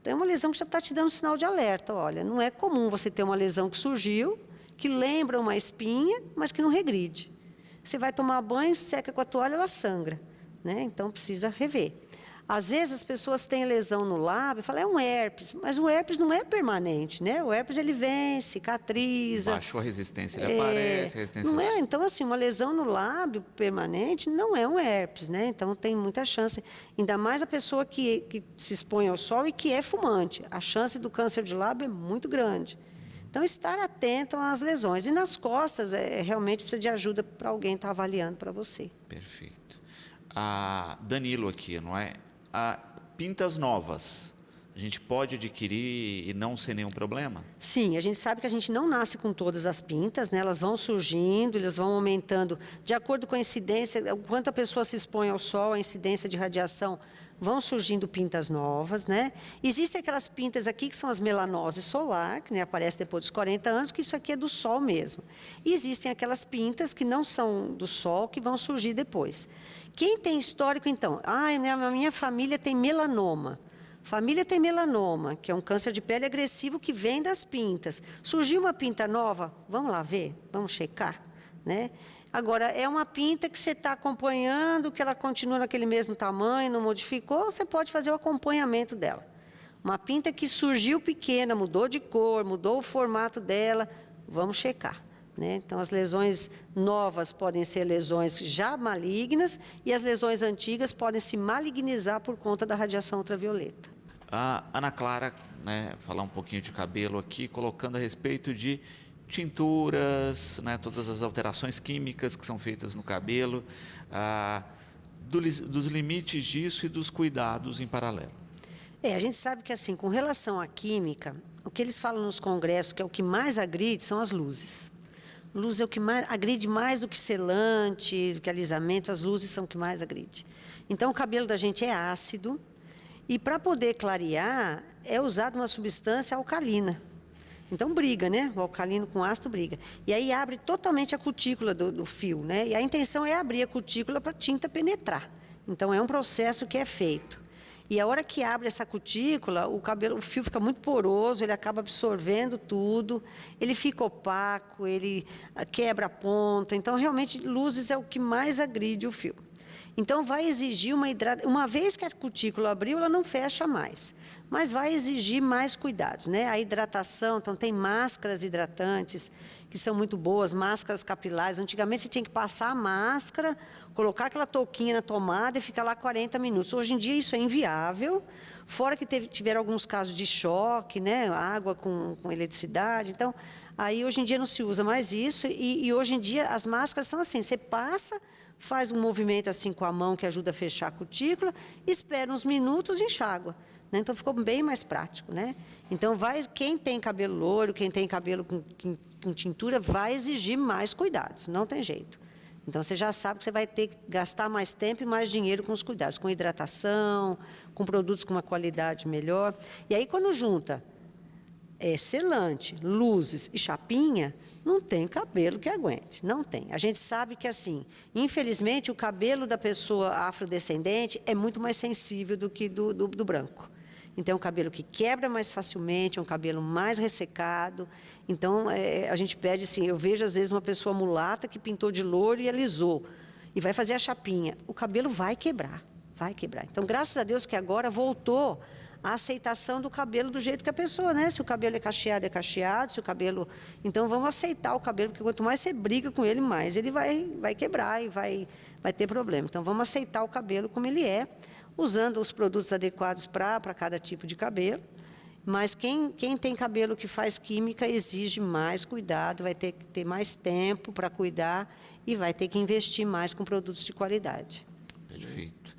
então é uma lesão que já está te dando sinal de alerta. Olha, não é comum você ter uma lesão que surgiu, que lembra uma espinha, mas que não regride. Você vai tomar banho, seca com a toalha, ela sangra. Né? Então, precisa rever. Às vezes, as pessoas têm lesão no lábio e falam, é um herpes, mas o herpes não é permanente. Né? O herpes, ele vem, cicatriza. Baixou a resistência, ele aparece, a resistência... Não é? Então, assim, uma lesão no lábio permanente não é um herpes. Né? Então, tem muita chance. Ainda mais a pessoa que se expõe ao sol e que é fumante. A chance do câncer de lábio é muito grande. Então, estar atento às lesões. E nas costas, realmente precisa de ajuda para alguém estar avaliando para você. Perfeito. Danilo aqui, não é? Pintas novas, a gente pode adquirir e não sem nenhum problema? Sim, a gente sabe que a gente não nasce com todas as pintas, né? Elas vão surgindo, elas vão aumentando, de acordo com a incidência, o quanto a pessoa se expõe ao sol, a incidência de radiação, vão surgindo pintas novas, né? Existem aquelas pintas aqui que são as melanoses solar, que, né, aparece depois dos 40 anos, que isso aqui é do sol mesmo. E existem aquelas pintas que não são do sol, que vão surgir depois. Quem tem histórico, então? A minha família tem melanoma. Família tem melanoma, que é um câncer de pele agressivo que vem das pintas. Surgiu uma pinta nova? Vamos lá ver? Vamos checar? Né? Agora, é uma pinta que você está acompanhando, que ela continua naquele mesmo tamanho, não modificou, você pode fazer o acompanhamento dela. Uma pinta que surgiu pequena, mudou de cor, mudou o formato dela, vamos checar. Né? Então, as lesões novas podem ser lesões já malignas e as lesões antigas podem se malignizar por conta da radiação ultravioleta. A Ana Clara, né, falar um pouquinho de cabelo aqui, colocando a respeito de tinturas, né, todas as alterações químicas que são feitas no cabelo, dos limites disso e dos cuidados em paralelo. A gente sabe que, assim, com relação à química, o que eles falam nos congressos, que é o que mais agride, são as luzes. Luz é o que mais agride mais do que selante, do que alisamento, as luzes são o que mais agride. Então, o cabelo da gente é ácido e, para poder clarear, é usada uma substância alcalina. Então, briga, né? O alcalino com ácido briga. E aí abre totalmente a cutícula do fio, né? E a intenção é abrir a cutícula para a tinta penetrar. Então, é um processo que é feito. E a hora que abre essa cutícula, o fio fica muito poroso, ele acaba absorvendo tudo, ele fica opaco, ele quebra a ponta. Então, realmente, luzes é o que mais agride o fio. Então, vai exigir uma vez que a cutícula abriu, ela não fecha mais. mas vai exigir mais cuidados, né? A hidratação, então tem máscaras hidratantes que são muito boas, máscaras capilares. Antigamente você tinha que passar a máscara, colocar aquela touquinha na tomada e ficar lá 40 minutos. Hoje em dia isso é inviável, fora que tiveram alguns casos de choque, né? Água com eletricidade, então aí hoje em dia não se usa mais isso e hoje em dia as máscaras são assim, você passa, faz um movimento assim com a mão que ajuda a fechar a cutícula, espera uns minutos e enxágua. Né? Então, ficou bem mais prático. Né? Então, quem tem cabelo loiro, quem tem cabelo com tintura, vai exigir mais cuidados, não tem jeito. Então, você já sabe que você vai ter que gastar mais tempo e mais dinheiro com os cuidados, com hidratação, com produtos com uma qualidade melhor. E aí, quando junta selante, luzes e chapinha, não tem cabelo que aguente, não tem. A gente sabe que, assim, infelizmente, o cabelo da pessoa afrodescendente é muito mais sensível do que do branco. Então, é um cabelo que quebra mais facilmente, é um cabelo mais ressecado. Então, a gente pede, assim, eu vejo, às vezes, uma pessoa mulata que pintou de louro e alisou, e vai fazer a chapinha. O cabelo vai quebrar, vai quebrar. Então, graças a Deus que agora voltou a aceitação do cabelo do jeito que a pessoa, né? Se o cabelo é cacheado, se o cabelo... Então, vamos aceitar o cabelo, porque quanto mais você briga com ele, mais ele vai quebrar e vai ter problema. Então, vamos aceitar o cabelo como ele é, usando os produtos adequados para cada tipo de cabelo. Mas quem tem cabelo que faz química exige mais cuidado, vai ter que ter mais tempo para cuidar e vai ter que investir mais com produtos de qualidade. Perfeito.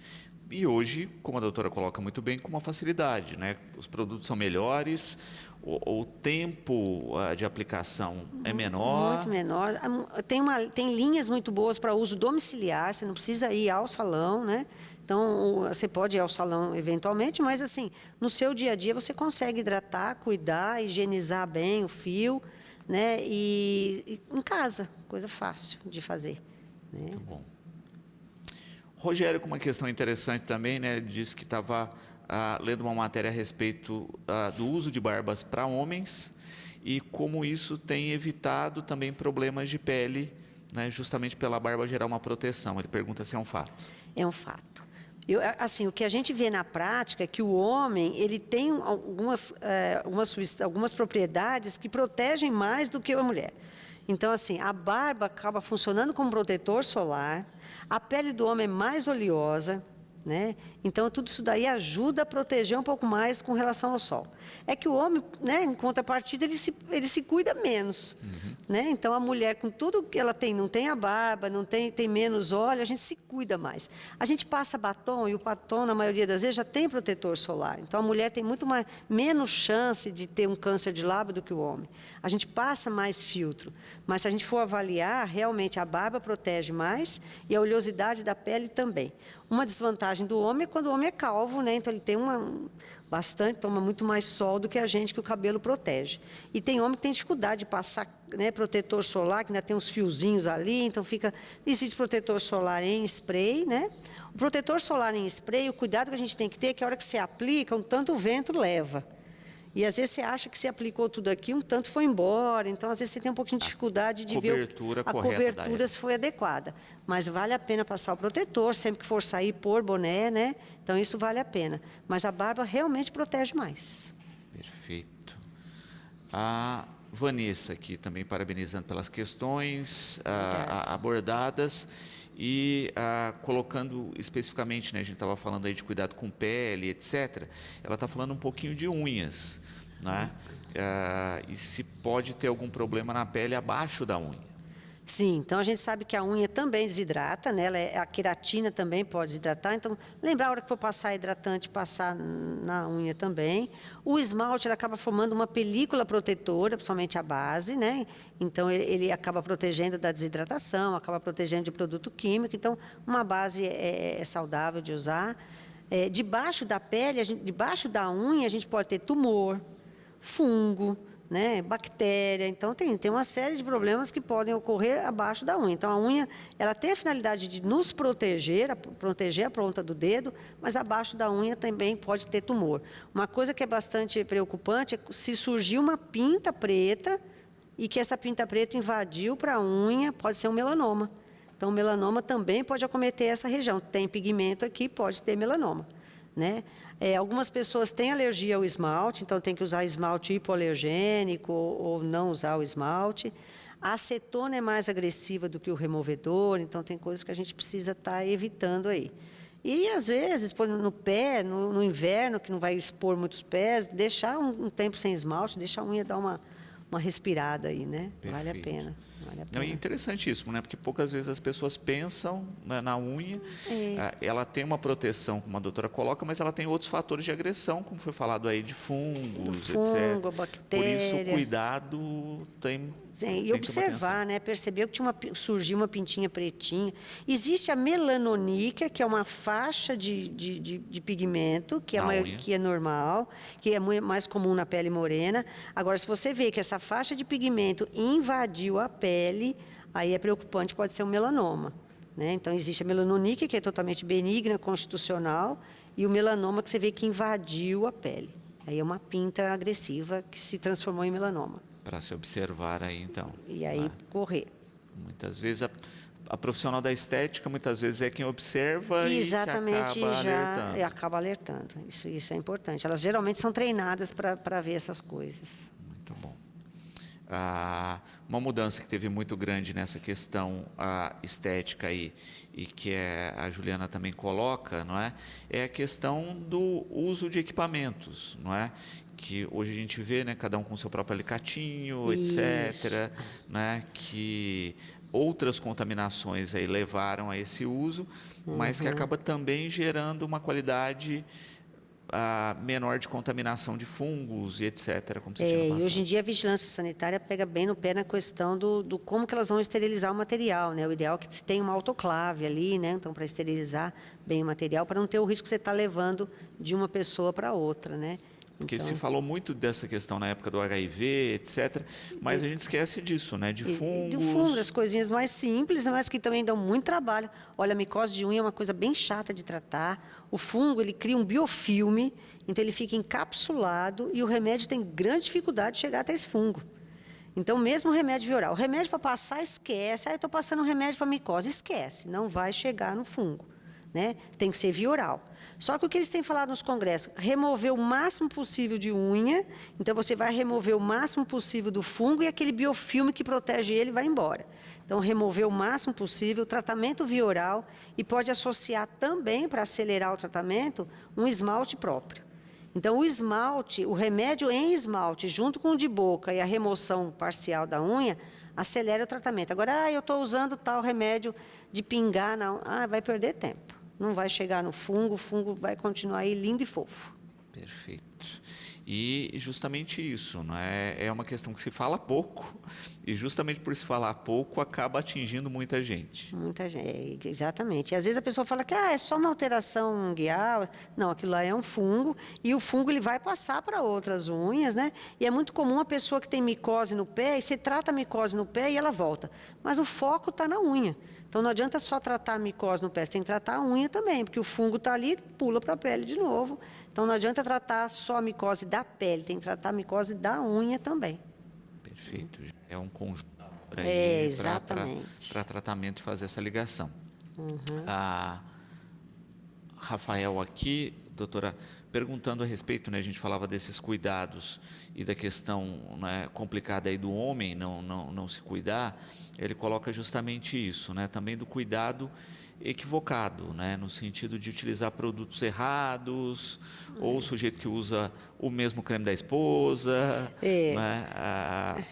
E hoje, como a doutora coloca muito bem, com uma facilidade, né? Os produtos são melhores, o tempo de aplicação é menor. Muito menor. Tem linhas muito boas para uso domiciliar, você não precisa ir ao salão, né? Então, você pode ir ao salão eventualmente, mas assim, no seu dia a dia você consegue hidratar, cuidar, higienizar bem o fio, né? E em casa, coisa fácil de fazer. Né? Muito bom. Rogério, com uma questão interessante também, né? Ele disse que estava lendo uma matéria a respeito do uso de barbas para homens e como isso tem evitado também problemas de pele, né? Justamente pela barba gerar uma proteção. Ele pergunta se é um fato. É um fato. Assim, o que a gente vê na prática é que o homem ele tem algumas propriedades que protegem mais do que a mulher. Então, assim, a barba acaba funcionando como protetor solar, a pele do homem é mais oleosa, né? Então, tudo isso daí ajuda a proteger um pouco mais com relação ao sol. É que o homem, né, em contrapartida, ele se cuida menos. Né? Então, a mulher, com tudo que ela tem, não tem a barba, não tem menos óleo, a gente se cuida mais. A gente passa batom, e o batom, na maioria das vezes, já tem protetor solar. Então, a mulher tem menos chance de ter um câncer de lábio do que o homem. A gente passa mais filtro. Mas, se a gente for avaliar, realmente, a barba protege mais e a oleosidade da pele também. Uma desvantagem do homem é quando o homem é calvo, né? Então ele tem toma muito mais sol do que a gente, que o cabelo protege. E tem homem que tem dificuldade de passar, né, protetor solar, que ainda tem uns fiozinhos ali, então existe protetor solar em spray, né? O protetor solar em spray, o cuidado que a gente tem que ter é que a hora que você aplica, um tanto o vento leva. E às vezes você acha que você aplicou tudo aqui, um tanto foi embora. Então, às vezes você tem um pouquinho de dificuldade de ver a cobertura se foi adequada. Mas vale a pena passar o protetor, sempre que for sair, pôr boné, né? Então, isso vale a pena. Mas a barba realmente protege mais. Perfeito. A Vanessa aqui também parabenizando pelas questões abordadas. E colocando especificamente, né, a gente estava falando aí de cuidado com pele, etc. Ela está falando um pouquinho de unhas, né? E se pode ter algum problema na pele abaixo da unha. Sim, então a gente sabe que a unha também desidrata, né? A queratina também pode desidratar. Então, lembrar a hora que for passar hidratante, passar na unha também. O esmalte ele acaba formando uma película protetora, principalmente a base, né? Então, ele acaba protegendo da desidratação, acaba protegendo de produto químico. Então, uma base é saudável de usar. Debaixo da pele, debaixo da unha, a gente pode ter tumor, fungo, né, bactéria. Então, tem uma série de problemas que podem ocorrer abaixo da unha. Então, a unha ela tem a finalidade de nos proteger a ponta do dedo, mas abaixo da unha também pode ter tumor. Uma coisa que é bastante preocupante é se surgir uma pinta preta e que essa pinta preta invadiu para a unha, pode ser um melanoma. Então, o melanoma também pode acometer essa região. Tem pigmento aqui, pode ter melanoma. Né? Algumas pessoas têm alergia ao esmalte, então tem que usar esmalte hipoalergênico ou não usar o esmalte. A acetona é mais agressiva do que o removedor, então tem coisas que a gente precisa estar evitando aí. E, às vezes, pôr no pé, no inverno, que não vai expor muitos pés, deixar um tempo sem esmalte, deixar a unha dar uma respirada aí, né? Vale a Perfeito. pena. Vale a Não, é pena. interessantíssimo, né? Porque poucas vezes as pessoas pensam na unha, ela tem uma proteção, como a doutora coloca, mas ela tem outros fatores de agressão, como foi falado aí, de fungos, Fungo, etc. Por bactéria. isso, o cuidado tem Sim, e que tomar observar, atenção. né? Percebeu que surgiu uma pintinha pretinha. Existe a melanoníquea, que é uma faixa de pigmento, Na unha. que é normal, que é mais comum na pele morena. Agora, se você vê que essa faixa de pigmento invadiu a pele, aí é preocupante, pode ser um melanoma. Né? Então, existe a melanoníquea, que é totalmente benigna, constitucional, e o melanoma, que você vê que invadiu a pele. Aí é uma pinta agressiva que se transformou em melanoma. Para se observar aí, então. E aí, Né? correr. Muitas vezes a profissional da estética, muitas vezes é quem observa Exatamente, e que acaba já alertando. acaba alertando. Isso é importante. Elas geralmente são treinadas para ver essas coisas. Muito bom. Uma mudança que teve muito grande nessa questão estética aí, e que a Juliana também coloca, não é? É a questão do uso de equipamentos, não é? Que hoje a gente vê, né, cada um com seu próprio alicatinho, etc., né, que outras contaminações aí levaram a esse uso, mas que acaba também gerando uma qualidade menor de contaminação de fungos e etc., como você tinha E passado. hoje em dia a vigilância sanitária pega bem no pé na questão do como que elas vão esterilizar o material, né? O ideal é que se tenha uma autoclave ali, né? Então, para esterilizar bem o material, para não ter o risco que você está levando de uma pessoa para outra, né? Porque Então, se falou muito dessa questão na época do HIV, etc., mas a gente esquece disso, né? De do fundo, as fungos. coisinhas mais simples, mas que também dão muito trabalho. Olha, a micose de unha é uma coisa bem chata de tratar. O fungo, ele cria um biofilme, então ele fica encapsulado e o remédio tem grande dificuldade de chegar até esse fungo. Então, mesmo o remédio via oral. O remédio para passar, esquece. Ah, eu estou passando um remédio para micose. Esquece, não vai chegar no fungo. Né? Tem que ser via oral. Só que o que eles têm falado nos congressos, remover o máximo possível de unha, então você vai remover o máximo possível do fungo e aquele biofilme que protege ele vai embora. Então, remover o máximo possível, tratamento via oral e pode associar também, para acelerar o tratamento, um esmalte próprio. Então, o esmalte, o remédio em esmalte, junto com o de boca e a remoção parcial da unha, acelera o tratamento. Agora, eu estou usando tal remédio de pingar na unha, vai perder tempo. Não vai chegar no fungo, o fungo vai continuar aí lindo e fofo. Perfeito. E justamente isso, não é? É uma questão que se fala pouco, e justamente por se falar pouco, acaba atingindo muita gente. Muita gente, exatamente. E às vezes a pessoa fala que é só uma alteração unguial. Não, aquilo lá é um fungo, e o fungo ele vai passar para outras unhas, né? E é muito comum a pessoa que tem micose no pé, e você trata a micose no pé e ela volta. Mas o foco está na unha. Então, não adianta só tratar a micose no pé, você tem que tratar a unha também, porque o fungo está ali, pula para a pele de novo. Então, não adianta tratar só a micose da pele, tem que tratar a micose da unha também. Perfeito. É um conjunto Exatamente. para tratamento e fazer essa ligação. Rafael aqui, doutora, perguntando a respeito, né, a gente falava desses cuidados e da questão, né, complicada aí do homem não se cuidar, ele coloca justamente isso, né, também do cuidado equivocado, né, no sentido de utilizar produtos errados, ou o sujeito que usa o mesmo creme da esposa, né,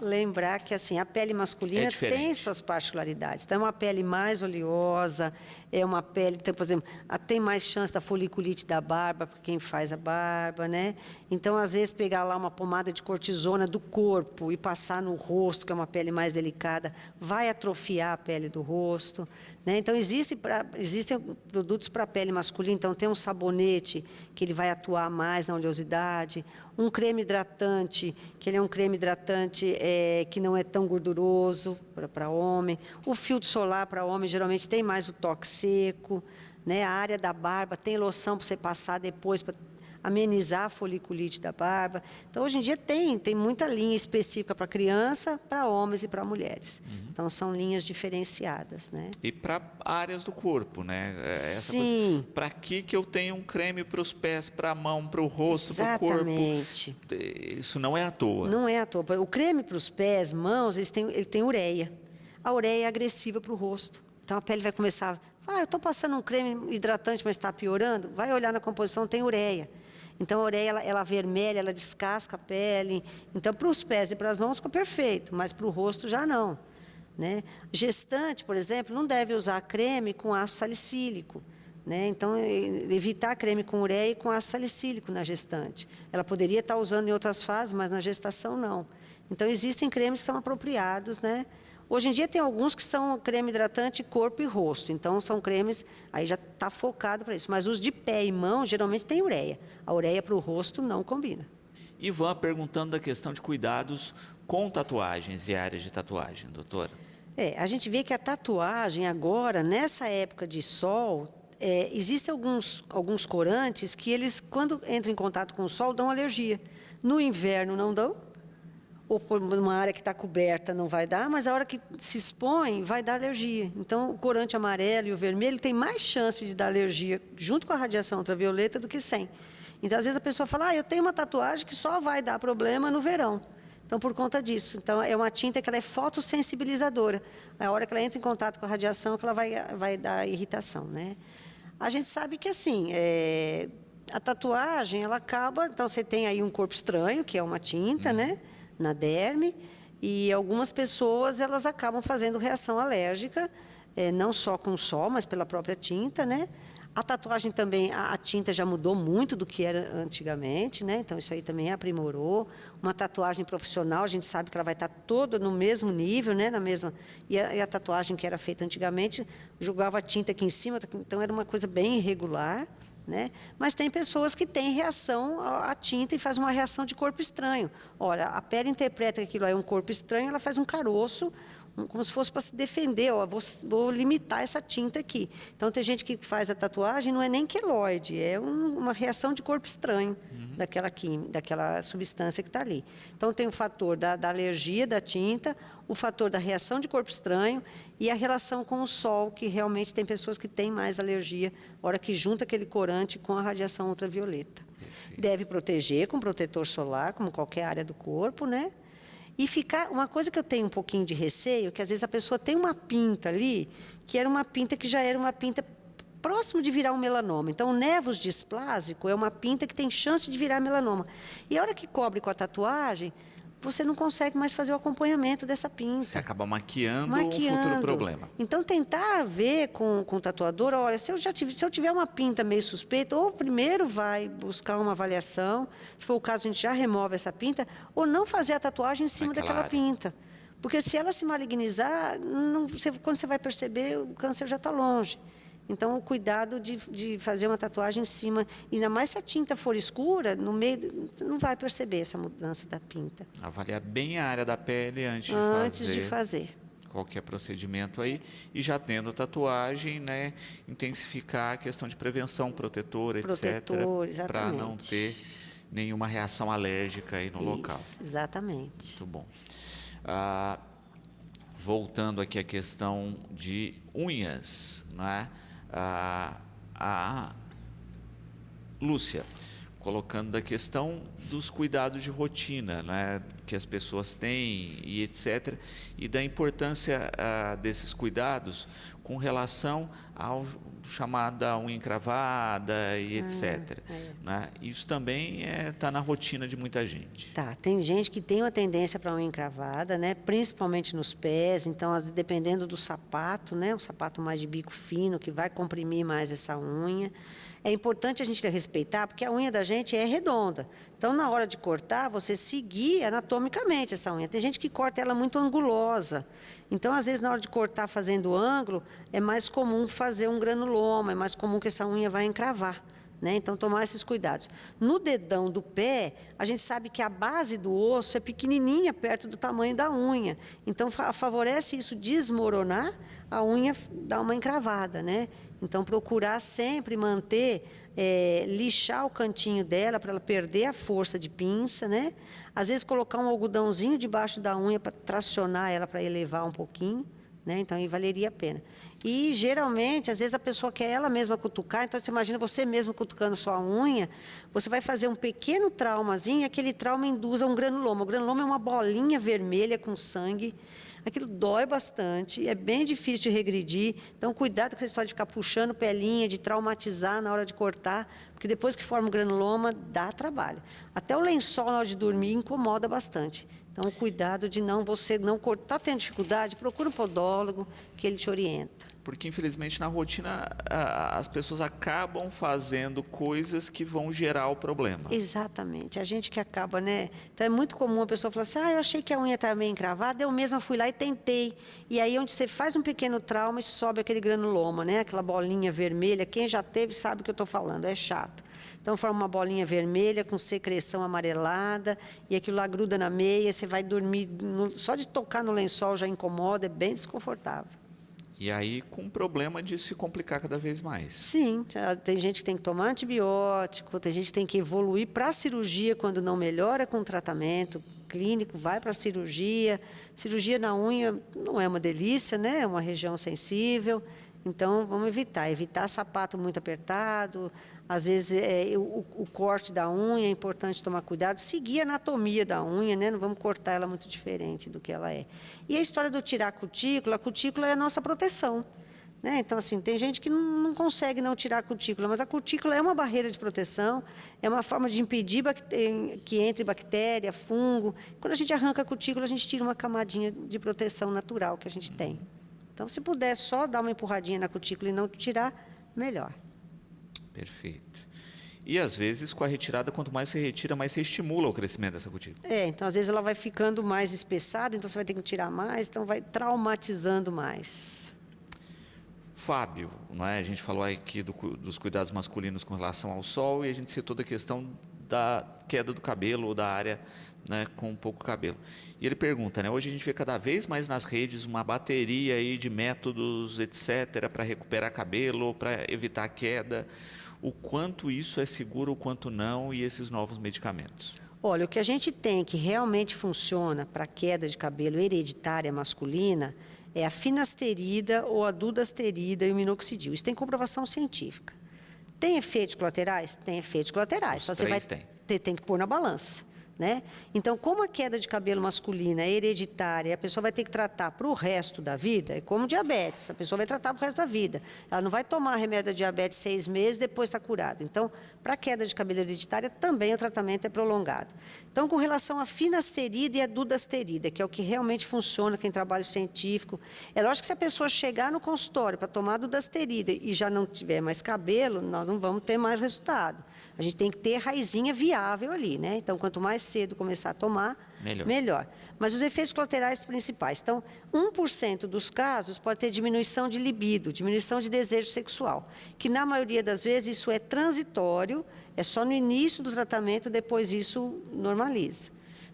Lembrar que assim, a pele masculina tem suas particularidades. Então, é uma pele mais oleosa, é uma pele, então, por exemplo, tem mais chance da foliculite da barba, para quem faz a barba, né? Então, às vezes, pegar lá uma pomada de cortisona do corpo e passar no rosto, que é uma pele mais delicada, vai atrofiar a pele do rosto. Né? Então, existem produtos para a pele masculina. Então, tem um sabonete, que ele vai atuar mais na oleosidade. Um creme hidratante, que ele é um creme hidratante que não é tão gorduroso para homem. O filtro solar para homem, geralmente, tem mais o toque seco. Né? A área da barba, tem loção para você passar depois para amenizar a foliculite da barba. Então, hoje em dia tem muita linha específica para criança, para homens e para mulheres. Então, são linhas diferenciadas, né? E para áreas do corpo, né? Sim. Para que eu tenho um creme para os pés, para a mão, para o rosto, para o corpo? Exatamente. Isso não é à toa. Não é à toa. O creme para os pés, mãos, ele tem ureia. A ureia é agressiva para o rosto. Então, a pele vai começar... eu estou passando um creme hidratante, mas está piorando. Vai olhar na composição, tem ureia. Então, a ureia, ela vermelha, ela descasca a pele. Então, para os pés e para as mãos, ficou perfeito. Mas para o rosto, já não. Né? Gestante, por exemplo, não deve usar creme com ácido salicílico. Né? Então, evitar creme com ureia e com ácido salicílico na gestante. Ela poderia estar usando em outras fases, mas na gestação, não. Então, existem cremes que são apropriados, né? Hoje em dia tem alguns que são creme hidratante corpo e rosto. Então, são cremes, aí já está focado para isso. Mas os de pé e mão, geralmente, tem ureia. A ureia para o rosto não combina. Ivan perguntando da questão de cuidados com tatuagens e áreas de tatuagem, doutora. A gente vê que a tatuagem agora, nessa época de sol, existem alguns corantes que eles, quando entram em contato com o sol, dão alergia. No inverno não dão, ou por uma área que está coberta não vai dar, mas a hora que se expõe vai dar alergia. Então, o corante amarelo e o vermelho tem mais chance de dar alergia junto com a radiação ultravioleta do que sem. Então, às vezes a pessoa fala, eu tenho uma tatuagem que só vai dar problema no verão. Então, por conta disso. Então, é uma tinta que ela é fotossensibilizadora. A hora que ela entra em contato com a radiação que ela vai dar irritação, né? A gente sabe que, assim, a tatuagem, ela acaba... Então, você tem aí um corpo estranho, que é uma tinta, né? Na derme, e algumas pessoas, elas acabam fazendo reação alérgica, não só com o sol, mas pela própria tinta, né? A tatuagem também, a tinta já mudou muito do que era antigamente, né? Então, isso aí também aprimorou. Uma tatuagem profissional, a gente sabe que ela vai estar toda no mesmo nível, né? E a tatuagem que era feita antigamente, jogava a tinta aqui em cima, então era uma coisa bem irregular, né? Mas tem pessoas que têm reação à tinta e faz uma reação de corpo estranho. Olha, a pele interpreta que aquilo é um corpo estranho, ela faz um caroço, como se fosse para se defender, vou limitar essa tinta aqui. Então, tem gente que faz a tatuagem, não é nem queloide, é uma reação de corpo estranho daquela substância que está ali. Então, tem o fator da alergia da tinta, o fator da reação de corpo estranho e a relação com o sol, que realmente tem pessoas que têm mais alergia, na hora que junta aquele corante com a radiação ultravioleta. Perfeito. Deve proteger com protetor solar, como qualquer área do corpo, né? E uma coisa que eu tenho um pouquinho de receio, que às vezes a pessoa tem uma pinta ali, que era uma pinta que já era uma pinta próximo de virar um melanoma. Então, o nevus displásico é uma pinta que tem chance de virar melanoma. E a hora que cobre com a tatuagem, você não consegue mais fazer o acompanhamento dessa pinta. Você acaba maquiando um futuro problema. Então, tentar ver com o tatuador, olha, se eu tiver uma pinta meio suspeita, ou primeiro vai buscar uma avaliação, se for o caso, a gente já remove essa pinta, ou não fazer a tatuagem em cima daquela pinta. Porque se ela se malignizar, quando você vai perceber, o câncer já está longe. Então, o cuidado de fazer uma tatuagem em cima, ainda mais se a tinta for escura, no meio, não vai perceber essa mudança da pinta. Avaliar bem a área da pele antes de fazer qualquer procedimento aí. E já tendo tatuagem, né, intensificar a questão de prevenção, protetor, etc. Para não ter nenhuma reação alérgica aí no local. Exatamente. Muito bom. Voltando aqui à questão de unhas, né? A Lúcia, colocando da questão dos cuidados de rotina, né, que as pessoas têm e etc., e da importância desses cuidados com relação ao chamada unha encravada e etc. Né? Isso também está na rotina de muita gente. Tem gente que tem uma tendência para unha encravada, né? Principalmente nos pés, então, dependendo do sapato, né? Um sapato mais de bico fino, que vai comprimir mais essa unha. É importante a gente respeitar, porque a unha da gente é redonda. Então, na hora de cortar, você seguir anatomicamente essa unha. Tem gente que corta ela muito angulosa. Então, às vezes, na hora de cortar fazendo ângulo, é mais comum fazer um granuloma, é mais comum que essa unha vai encravar. Né? Então, tomar esses cuidados. No dedão do pé, a gente sabe que a base do osso é pequenininha, perto do tamanho da unha. Então, favorece isso desmoronar, a unha dá uma encravada, né? Então, procurar sempre manter lixar o cantinho dela para ela perder a força de pinça, né? Às vezes colocar um algodãozinho debaixo da unha para tracionar ela, para elevar um pouquinho, né? Então aí valeria a pena. E geralmente, às vezes a pessoa quer ela mesma cutucar, então você imagina você mesmo cutucando sua unha, você vai fazer um pequeno traumazinho, e aquele trauma induz a um granuloma. O granuloma é uma bolinha vermelha com sangue. Aquilo dói bastante, é bem difícil de regredir. Então, cuidado com essa história de ficar puxando pelinha, de traumatizar na hora de cortar, porque depois que forma o granuloma, dá trabalho. Até o lençol na hora de dormir incomoda bastante. Então, cuidado de você não cortar. Está tendo dificuldade? Procura um podólogo que ele te orienta. Porque, infelizmente, na rotina, as pessoas acabam fazendo coisas que vão gerar o problema. Exatamente. A gente que acaba, né? Então, é muito comum a pessoa falar assim, eu achei que a unha estava meio encravada, eu mesma fui lá e tentei. E aí, onde você faz um pequeno trauma e sobe aquele granuloma, né? Aquela bolinha vermelha. Quem já teve sabe o que eu estou falando, é chato. Então, forma uma bolinha vermelha com secreção amarelada e aquilo lá gruda na meia, você vai dormir, só de tocar no lençol já incomoda, é bem desconfortável. E aí, com o problema de se complicar cada vez mais. Sim, tem gente que tem que tomar antibiótico, tem gente que tem que evoluir para a cirurgia quando não melhora com o tratamento clínico, vai para a cirurgia. Cirurgia na unha não é uma delícia, né? É uma região sensível. Então, vamos evitar sapato muito apertado. Às vezes, o corte da unha é importante tomar cuidado, seguir a anatomia da unha, né? Não vamos cortar ela muito diferente do que ela é. E a história do tirar a cutícula é a nossa proteção, né? Então, assim, tem gente que não consegue não tirar a cutícula, mas a cutícula é uma barreira de proteção, é uma forma de impedir que entre bactéria, fungo. Quando a gente arranca a cutícula, a gente tira uma camadinha de proteção natural que a gente tem. Então, se puder só dar uma empurradinha na cutícula e não tirar, melhor. Perfeito. E, às vezes, com a retirada, quanto mais você retira, mais você estimula o crescimento dessa cutícula. Então, às vezes, ela vai ficando mais espessada, então você vai ter que tirar mais, então vai traumatizando mais. Fábio, não é? A gente falou aqui dos cuidados masculinos com relação ao sol e a gente citou da questão da queda do cabelo ou da área, né, com pouco cabelo. E ele pergunta, né? Hoje a gente vê cada vez mais nas redes uma bateria aí de métodos, etc., para recuperar cabelo, para evitar a queda. O quanto isso é seguro, o quanto não, e esses novos medicamentos? Olha, o que a gente tem que realmente funciona para queda de cabelo hereditária masculina é a finasterida ou a dudasterida e o minoxidil. Isso tem comprovação científica. Tem efeitos colaterais? Tem efeitos colaterais. Os três tem. Tem que pôr na balança, né? Então, como a queda de cabelo masculina é hereditária, a pessoa vai ter que tratar para o resto da vida, é como diabetes, a pessoa vai tratar para o resto da vida. Ela não vai tomar remédio da diabetes 6 meses, depois está curado. Então, para a queda de cabelo hereditária, também o tratamento é prolongado. Então, com relação à finasterida e à dudasterida, que é o que realmente funciona, que tem trabalho científico, é lógico que se a pessoa chegar no consultório para tomar a dudasterida e já não tiver mais cabelo, nós não vamos ter mais resultado. A gente tem que ter raizinha viável ali, né? Então, quanto mais cedo começar a tomar, melhor. Mas os efeitos colaterais principais. Então, 1% dos casos pode ter diminuição de libido, diminuição de desejo sexual, que na maioria das vezes isso é transitório, é só no início do tratamento, depois isso normaliza.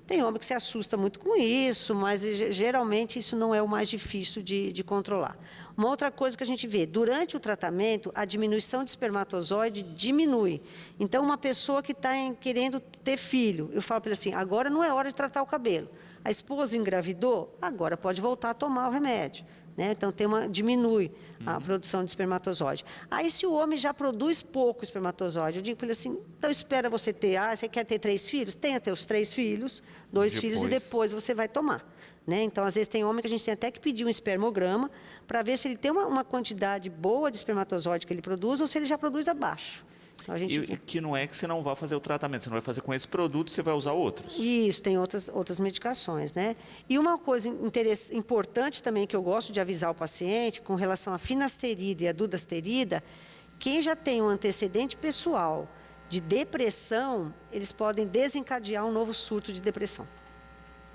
Tem homem que se assusta muito com isso, mas geralmente isso não é o mais difícil de controlar. Uma outra coisa que a gente vê, durante o tratamento, a diminuição de espermatozoide diminui. Então, uma pessoa que está querendo ter filho, eu falo para ele assim, agora não é hora de tratar o cabelo. A esposa engravidou, agora pode voltar a tomar o remédio, né? Então, diminui a produção de espermatozoide. Aí, se o homem já produz pouco espermatozoide, eu digo para ele assim, então espera você ter, você quer ter 3 filhos? Tenha ter os 3 filhos, 2 filhos e depois você vai tomar. Né? Então, às vezes, tem homem que a gente tem até que pedir um espermograma para ver se ele tem uma quantidade boa de espermatozoide que ele produz ou se ele já produz abaixo. Então, E que não é que você não vai fazer o tratamento, você não vai fazer com esse produto, você vai usar outros. Isso, tem outras medicações, né? E uma coisa importante também que eu gosto de avisar o paciente com relação à finasterida e à dudasterida, quem já tem um antecedente pessoal de depressão, eles podem desencadear um novo surto de depressão.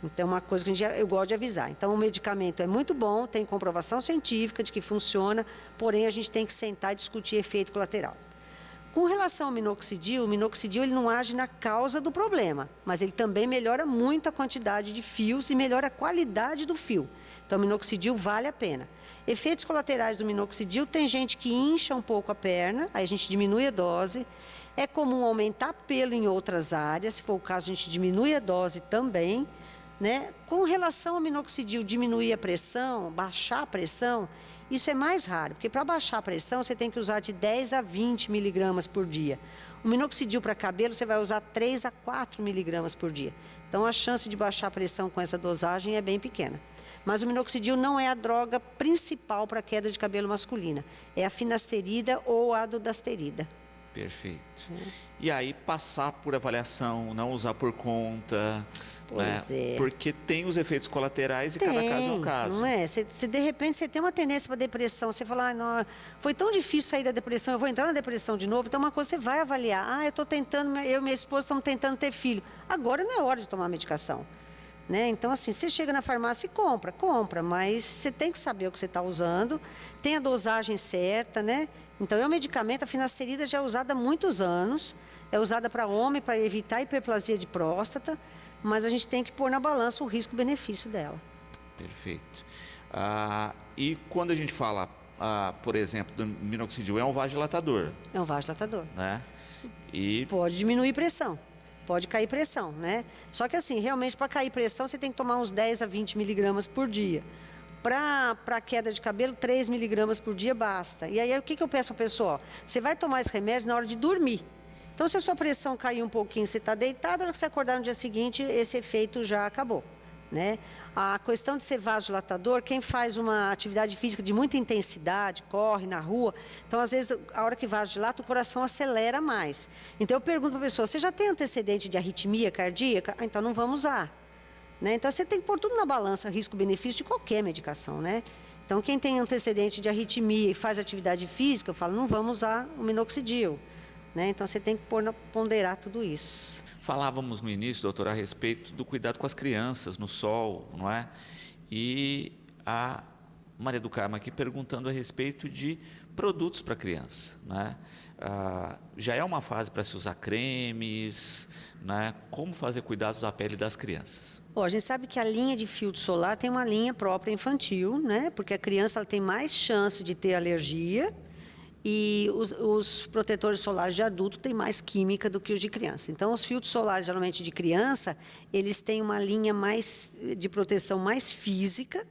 Então, é uma coisa que eu gosto de avisar. Então, o medicamento é muito bom, tem comprovação científica de que funciona, porém, a gente tem que sentar e discutir efeito colateral. Com relação ao minoxidil, o minoxidil ele não age na causa do problema, mas ele também melhora muito a quantidade de fios e melhora a qualidade do fio. Então, o minoxidil vale a pena. Efeitos colaterais do minoxidil, tem gente que incha um pouco a perna, aí a gente diminui a dose. É comum aumentar pelo em outras áreas, se for o caso, a gente diminui a dose também, né? Com relação ao minoxidil, diminuir a pressão, baixar a pressão, isso é mais raro, porque para baixar a pressão você tem que usar de 10 a 20 miligramas por dia. O minoxidil para cabelo você vai usar 3 a 4 miligramas por dia. Então a chance de baixar a pressão com essa dosagem é bem pequena. Mas o minoxidil não é a droga principal para queda de cabelo masculina. É a finasterida ou a dudasterida. Perfeito. E aí passar por avaliação, não usar por conta, Pois né? é. Porque tem os efeitos colaterais e cada caso é um caso. Não é? De repente você tem uma tendência para depressão, você fala, não, foi tão difícil sair da depressão, eu vou entrar na depressão de novo, então uma coisa você vai avaliar, eu estou tentando, eu e minha esposa estamos tentando ter filho, agora não é hora de tomar medicação. Né? Então, assim, você chega na farmácia e compra, mas você tem que saber o que você está usando, tem a dosagem certa, né? Então, é um medicamento, a finasterida já é usada há muitos anos, é usada para homem, para evitar hiperplasia de próstata, mas a gente tem que pôr na balança o risco-benefício dela. Perfeito. E quando a gente fala, por exemplo, do minoxidil, é um vasodilatador, É um vasodilatador. né? E Pode diminuir pressão. Pode cair pressão, né? Só que assim, realmente para cair pressão você tem que tomar uns 10 a 20 miligramas por dia. Para queda de cabelo, 3 miligramas por dia basta. E aí o que eu peço para a pessoa? Você vai tomar esse remédio na hora de dormir. Então se a sua pressão cair um pouquinho, você está deitado, na hora que você acordar no dia seguinte, esse efeito já acabou, né? A questão de ser vasodilatador, quem faz uma atividade física de muita intensidade, corre na rua, então às vezes a hora que vasodilata o coração acelera mais. Então eu pergunto para a pessoa, você já tem antecedente de arritmia cardíaca? Então não vamos usar. Né? Então você tem que pôr tudo na balança, risco-benefício de qualquer medicação, né? Então quem tem antecedente de arritmia e faz atividade física, eu falo, não vamos usar o minoxidil. Né? Então você tem que ponderar tudo isso. falávamos no início, doutor, a respeito do cuidado com as crianças no sol, não é? E a Maria do Carmo aqui perguntando a respeito de produtos para criança, né? Já é uma fase para se usar cremes, né? Como fazer cuidados da pele das crianças? Bom, a gente sabe que a linha de filtro solar tem uma linha própria infantil, né? Porque a criança ela tem mais chance de ter alergia e os protetores solares de adulto têm mais química do que os de criança. Então, os filtros solares, geralmente de criança, eles têm uma linha mais de proteção mais física,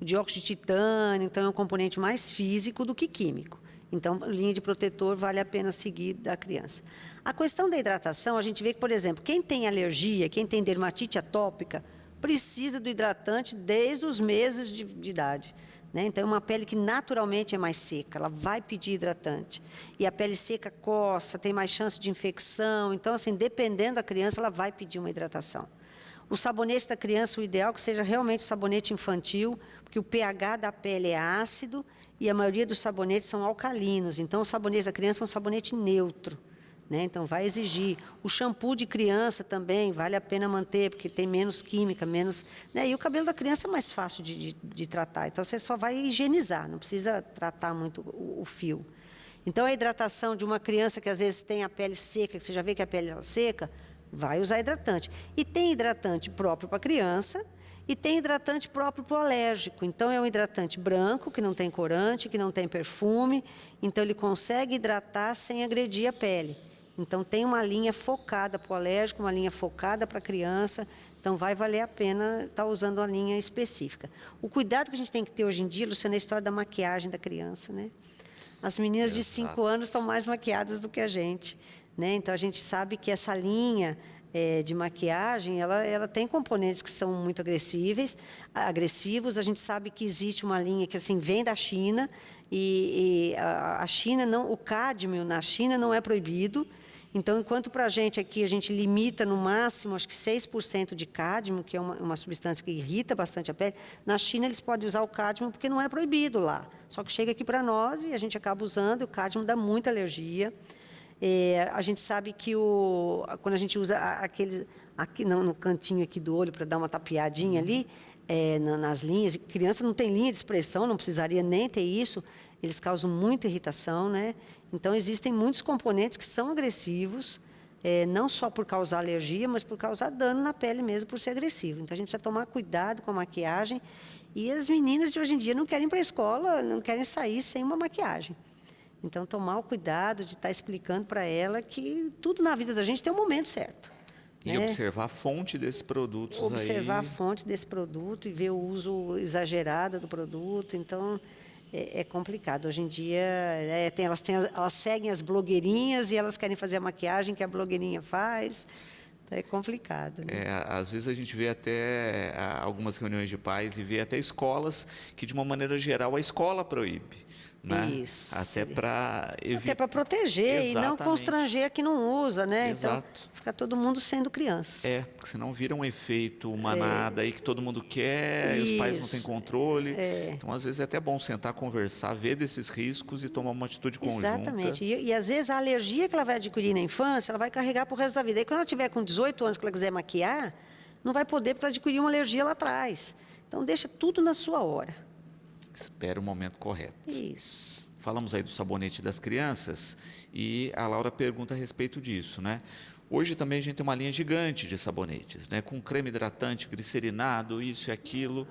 o dióxido de titânio, então é um componente mais físico do que químico. Então, a linha de protetor vale a pena seguir da criança. A questão da hidratação, a gente vê que, por exemplo, quem tem alergia, quem tem dermatite atópica, precisa do hidratante desde os meses de idade. Né? Então, é uma pele que naturalmente é mais seca, ela vai pedir hidratante. E a pele seca coça, tem mais chance de infecção. Então, assim, dependendo da criança, ela vai pedir uma hidratação. O sabonete da criança, o ideal é que seja realmente sabonete infantil, porque o pH da pele é ácido e a maioria dos sabonetes são alcalinos. Então, o sabonete da criança é um sabonete neutro. Né? Então, vai exigir. O shampoo de criança também vale a pena manter, porque tem menos química, menos... Né? E o cabelo da criança é mais fácil de tratar. Então, você só vai higienizar, não precisa tratar muito o fio. Então, a hidratação de uma criança que às vezes tem a pele seca, que você já vê que a pele é seca, vai usar hidratante. E tem hidratante próprio para criança e tem hidratante próprio para o alérgico. Então, é um hidratante branco, que não tem corante, que não tem perfume. Então, ele consegue hidratar sem agredir a pele. Então, tem uma linha focada para o alérgico, uma linha focada para a criança. Então, vai valer a pena estar usando uma linha específica. O cuidado que a gente tem que ter hoje em dia, Luciana, é a história da maquiagem da criança, né? As meninas de 5 anos estão mais maquiadas do que a gente. Né? Então, a gente sabe que essa linha de maquiagem, ela tem componentes que são muito agressivos. A gente sabe que existe uma linha que assim, vem da China, e a China, não, o cádmio na China não é proibido. Então, enquanto para a gente aqui, a gente limita no máximo, acho que 6% de cádmio, que é uma substância que irrita bastante a pele, na China eles podem usar o cádmio porque não é proibido lá. Só que chega aqui para nós e a gente acaba usando, e o cádmio dá muita alergia. A gente sabe que quando a gente usa aqueles, aqui no cantinho aqui do olho para dar uma tapeadinha ali, nas linhas, criança não tem linha de expressão, não precisaria nem ter isso, eles causam muita irritação, né? Então, existem muitos componentes que são agressivos, não só por causar alergia, mas por causar dano na pele mesmo, por ser agressivo. Então, a gente precisa tomar cuidado com a maquiagem E as meninas de hoje em dia não querem ir para a escola, não querem sair sem uma maquiagem. Então, tomar o cuidado de estar explicando para ela que tudo na vida da gente tem um momento certo. E né? observar a fonte desses produtos Observar aí. a fonte desse produto e ver o uso exagerado do produto. Então, é complicado. Hoje em dia, elas seguem as blogueirinhas e elas querem fazer a maquiagem que a blogueirinha faz. É complicado. Né? Às vezes a gente vê até algumas reuniões de pais e vê até escolas que, de uma maneira geral, a escola proíbe. Né? Isso. Até para evitar. Até para proteger e não constranger quem não usa, né? Exato. Então, fica todo mundo sendo criança. Porque senão vira um efeito manada aí que todo mundo quer e os pais não têm controle. Então, às vezes, é até bom sentar, conversar, ver desses riscos e tomar uma atitude conjunta. Exatamente. E às vezes, a alergia que ela vai adquirir na infância, ela vai carregar para o resto da vida. E quando ela tiver com 18 anos que ela quiser maquiar, não vai poder porque ela adquiriu uma alergia lá atrás. Então, deixa tudo na sua hora. Espera o momento correto. Isso. Falamos aí do sabonete das crianças e a Laura pergunta a respeito disso, né? Hoje também a gente tem uma linha gigante de sabonetes, né? Com creme hidratante, glicerinado, isso e aquilo.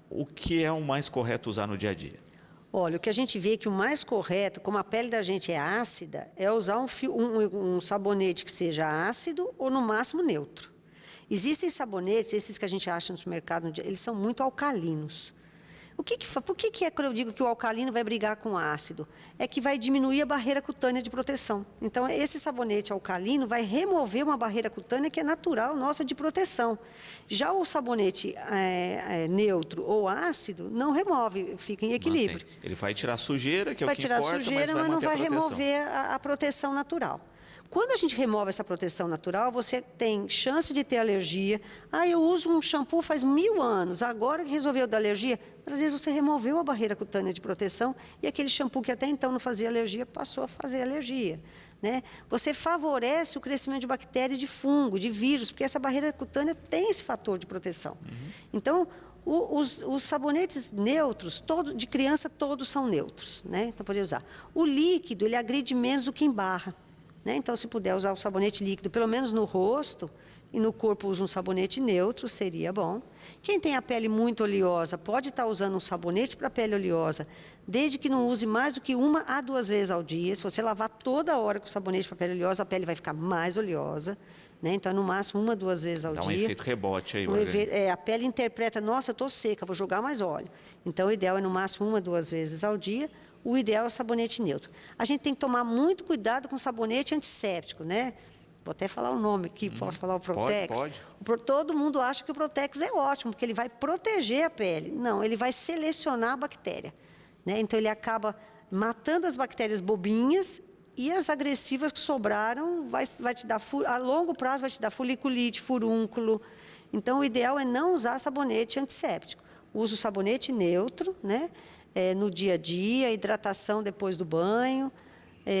O que é o mais correto usar no dia a dia? Olha, o que a gente vê que o mais correto, como a pele da gente é ácida, é usar um sabonete que seja ácido ou, no máximo, neutro. Existem sabonetes, esses que a gente acha no supermercado, eles são muito alcalinos. Por que quando eu digo que o alcalino vai brigar com o ácido? É que vai diminuir a barreira cutânea de proteção. Então, esse sabonete alcalino vai remover uma barreira cutânea que é natural nossa de proteção. Já o sabonete neutro ou ácido não remove, fica em equilíbrio. Mantém. Ele vai tirar sujeira, que é o que importa, vai tirar sujeira, mas não vai remover a proteção natural. Quando a gente remove essa proteção natural, você tem chance de ter alergia. Eu uso um shampoo faz 1000 anos, agora que resolveu dar alergia. Mas às vezes você removeu a barreira cutânea de proteção e aquele shampoo que até então não fazia alergia, passou a fazer alergia. Né? Você favorece o crescimento de bactéria, de fungo, de vírus, porque essa barreira cutânea tem esse fator de proteção. Então, os sabonetes neutros, de criança, todos são neutros. Né? Então, poder usar. O líquido, ele agride menos do que embarra. Né? Então, se puder usar o sabonete líquido, pelo menos no rosto, e no corpo usa um sabonete neutro, seria bom. Quem tem a pele muito oleosa pode estar usando um sabonete para pele oleosa, desde que não use mais do que 1 a 2 vezes ao dia. Se você lavar toda hora com sabonete para pele oleosa, a pele vai ficar mais oleosa. Né? Então, no máximo, 1 a 2 vezes ao dia. Dá um efeito rebote aí. A pele interpreta, nossa, eu estou seca, vou jogar mais óleo. Então, o ideal é, no máximo, 1 a 2 vezes ao dia. O ideal é o sabonete neutro. A gente tem que tomar muito cuidado com o sabonete antisséptico, né? Vou até falar o nome aqui, posso falar o Protex? Pode. Todo mundo acha que o Protex é ótimo, porque ele vai proteger a pele. Não, ele vai selecionar a bactéria. Né? Então, ele acaba matando as bactérias bobinhas e as agressivas que sobraram, vai te dar, a longo prazo, vai te dar foliculite, furúnculo. Então, o ideal é não usar sabonete antisséptico. Usa o sabonete neutro, né? No dia a dia, hidratação depois do banho.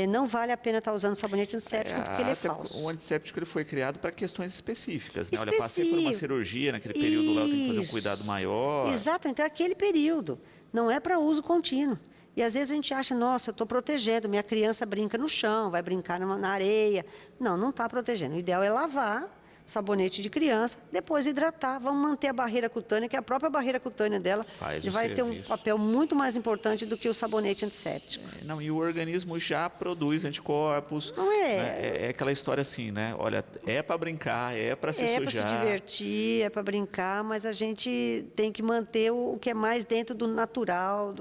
Não vale a pena estar usando sabonete antisséptico porque ele é falso. O antisséptico ele foi criado para questões específicas. Né? Olha, passei por uma cirurgia, naquele período lá eu tenho que fazer um cuidado maior. Exato, então é aquele período. Não é para uso contínuo. E às vezes a gente acha, nossa, eu estou protegendo, minha criança brinca no chão, vai brincar na areia. Não está protegendo. O ideal é lavar sabonete de criança, depois hidratar, vamos manter a barreira cutânea, que é a própria barreira cutânea dela vai ter um papel muito mais importante do que o sabonete antisséptico. E o organismo já produz anticorpos. Não é? Né? É aquela história assim, né? Olha, é para brincar, é para se sujar. É para se divertir, é para brincar, mas a gente tem que manter o que é mais dentro do natural,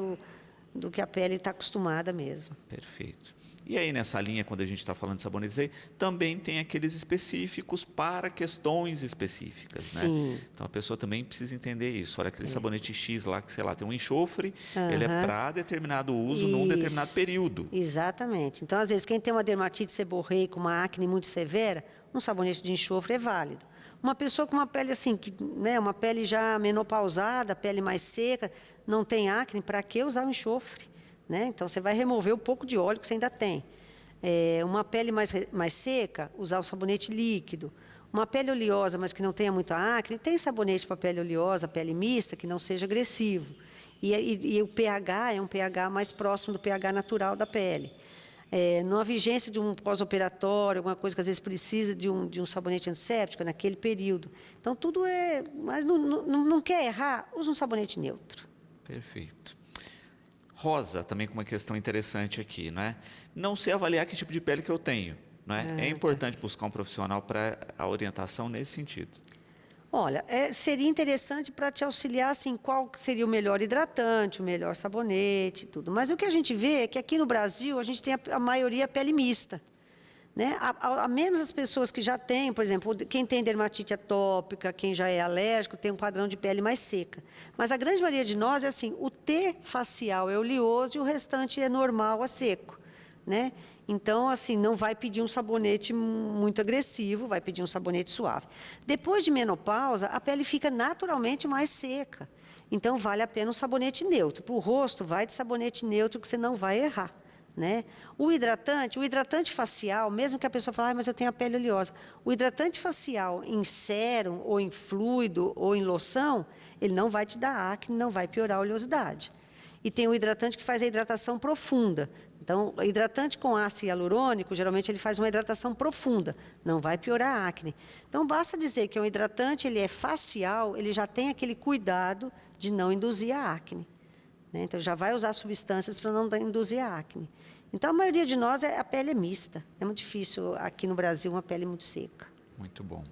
do que a pele está acostumada mesmo. Perfeito. E aí, nessa linha, quando a gente está falando de sabonetes, aí, também tem aqueles específicos para questões específicas. Sim. Né? Então, a pessoa também precisa entender isso. Olha, aquele sabonete X lá, que sei lá, tem um enxofre, ele é para determinado uso num determinado período. Exatamente. Então, às vezes, quem tem uma dermatite seborreica, uma acne muito severa, um sabonete de enxofre é válido. Uma pessoa com uma pele assim, uma pele já menopausada, pele mais seca, não tem acne, para que usar o enxofre? Né? Então, você vai remover o pouco de óleo que você ainda tem. Uma pele mais seca, usar o sabonete líquido. Uma pele oleosa, mas que não tenha muita acne, tem sabonete para pele oleosa, pele mista, que não seja agressivo. E o pH é um pH mais próximo do pH natural da pele. numa vigência de um pós-operatório, alguma coisa que às vezes precisa de um sabonete antisséptico naquele período. Então, tudo é... Mas não quer errar, usa um sabonete neutro. Perfeito. Rosa, também com uma questão interessante aqui, né? Não sei avaliar que tipo de pele que eu tenho, né? É importante buscar um profissional para a orientação nesse sentido. Olha, seria interessante para te auxiliar, assim, qual seria o melhor hidratante, o melhor sabonete, tudo. Mas o que a gente vê é que aqui no Brasil a gente tem a maioria pele mista, né? A menos as pessoas que já têm, por exemplo, quem tem dermatite atópica, quem já é alérgico, tem um padrão de pele mais seca. Mas a grande maioria de nós é assim, o T facial é oleoso e o restante é normal a seco, né? Então, assim, não vai pedir um sabonete muito agressivo, vai pedir um sabonete suave. Depois de menopausa, a pele fica naturalmente mais seca. Então, vale a pena um sabonete neutro. Para o rosto, vai de sabonete neutro que você não vai errar, né? O hidratante facial, mesmo que a pessoa fale, mas eu tenho a pele oleosa. O hidratante facial em sérum, ou em fluido, ou em loção, ele não vai te dar acne, não vai piorar a oleosidade. E tem o hidratante que faz a hidratação profunda. Então, o hidratante com ácido hialurônico, geralmente ele faz uma hidratação profunda, não vai piorar a acne. Então, basta dizer que um hidratante ele é facial, ele já tem aquele cuidado de não induzir a acne, né? Então, já vai usar substâncias para não induzir a acne. Então, a maioria de nós, a pele é mista. É muito difícil aqui no Brasil uma pele muito seca. Muito bom.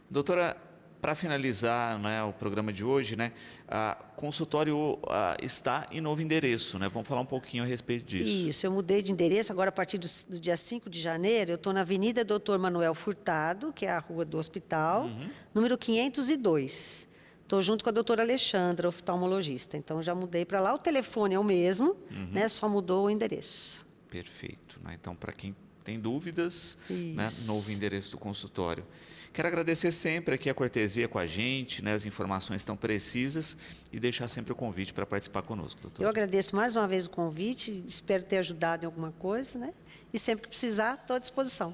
Doutora, para finalizar, né, o programa de hoje, né, o consultório está em novo endereço, né? Vamos falar um pouquinho a respeito disso. Isso, eu mudei de endereço, agora a partir do dia 5 de janeiro, eu estou na Avenida Doutor Manuel Furtado, que é a rua do hospital, número 502. Estou junto com a doutora Alexandra, oftalmologista. Então, já mudei para lá. O telefone é o mesmo, né, só mudou o endereço. Perfeito, né? Então, para quem tem dúvidas, né, novo endereço do consultório. Quero agradecer sempre aqui a cortesia com a gente, né, as informações estão precisas e deixar sempre o convite para participar conosco, doutor. Eu agradeço mais uma vez o convite, espero ter ajudado em alguma coisa, né? E sempre que precisar, estou à disposição.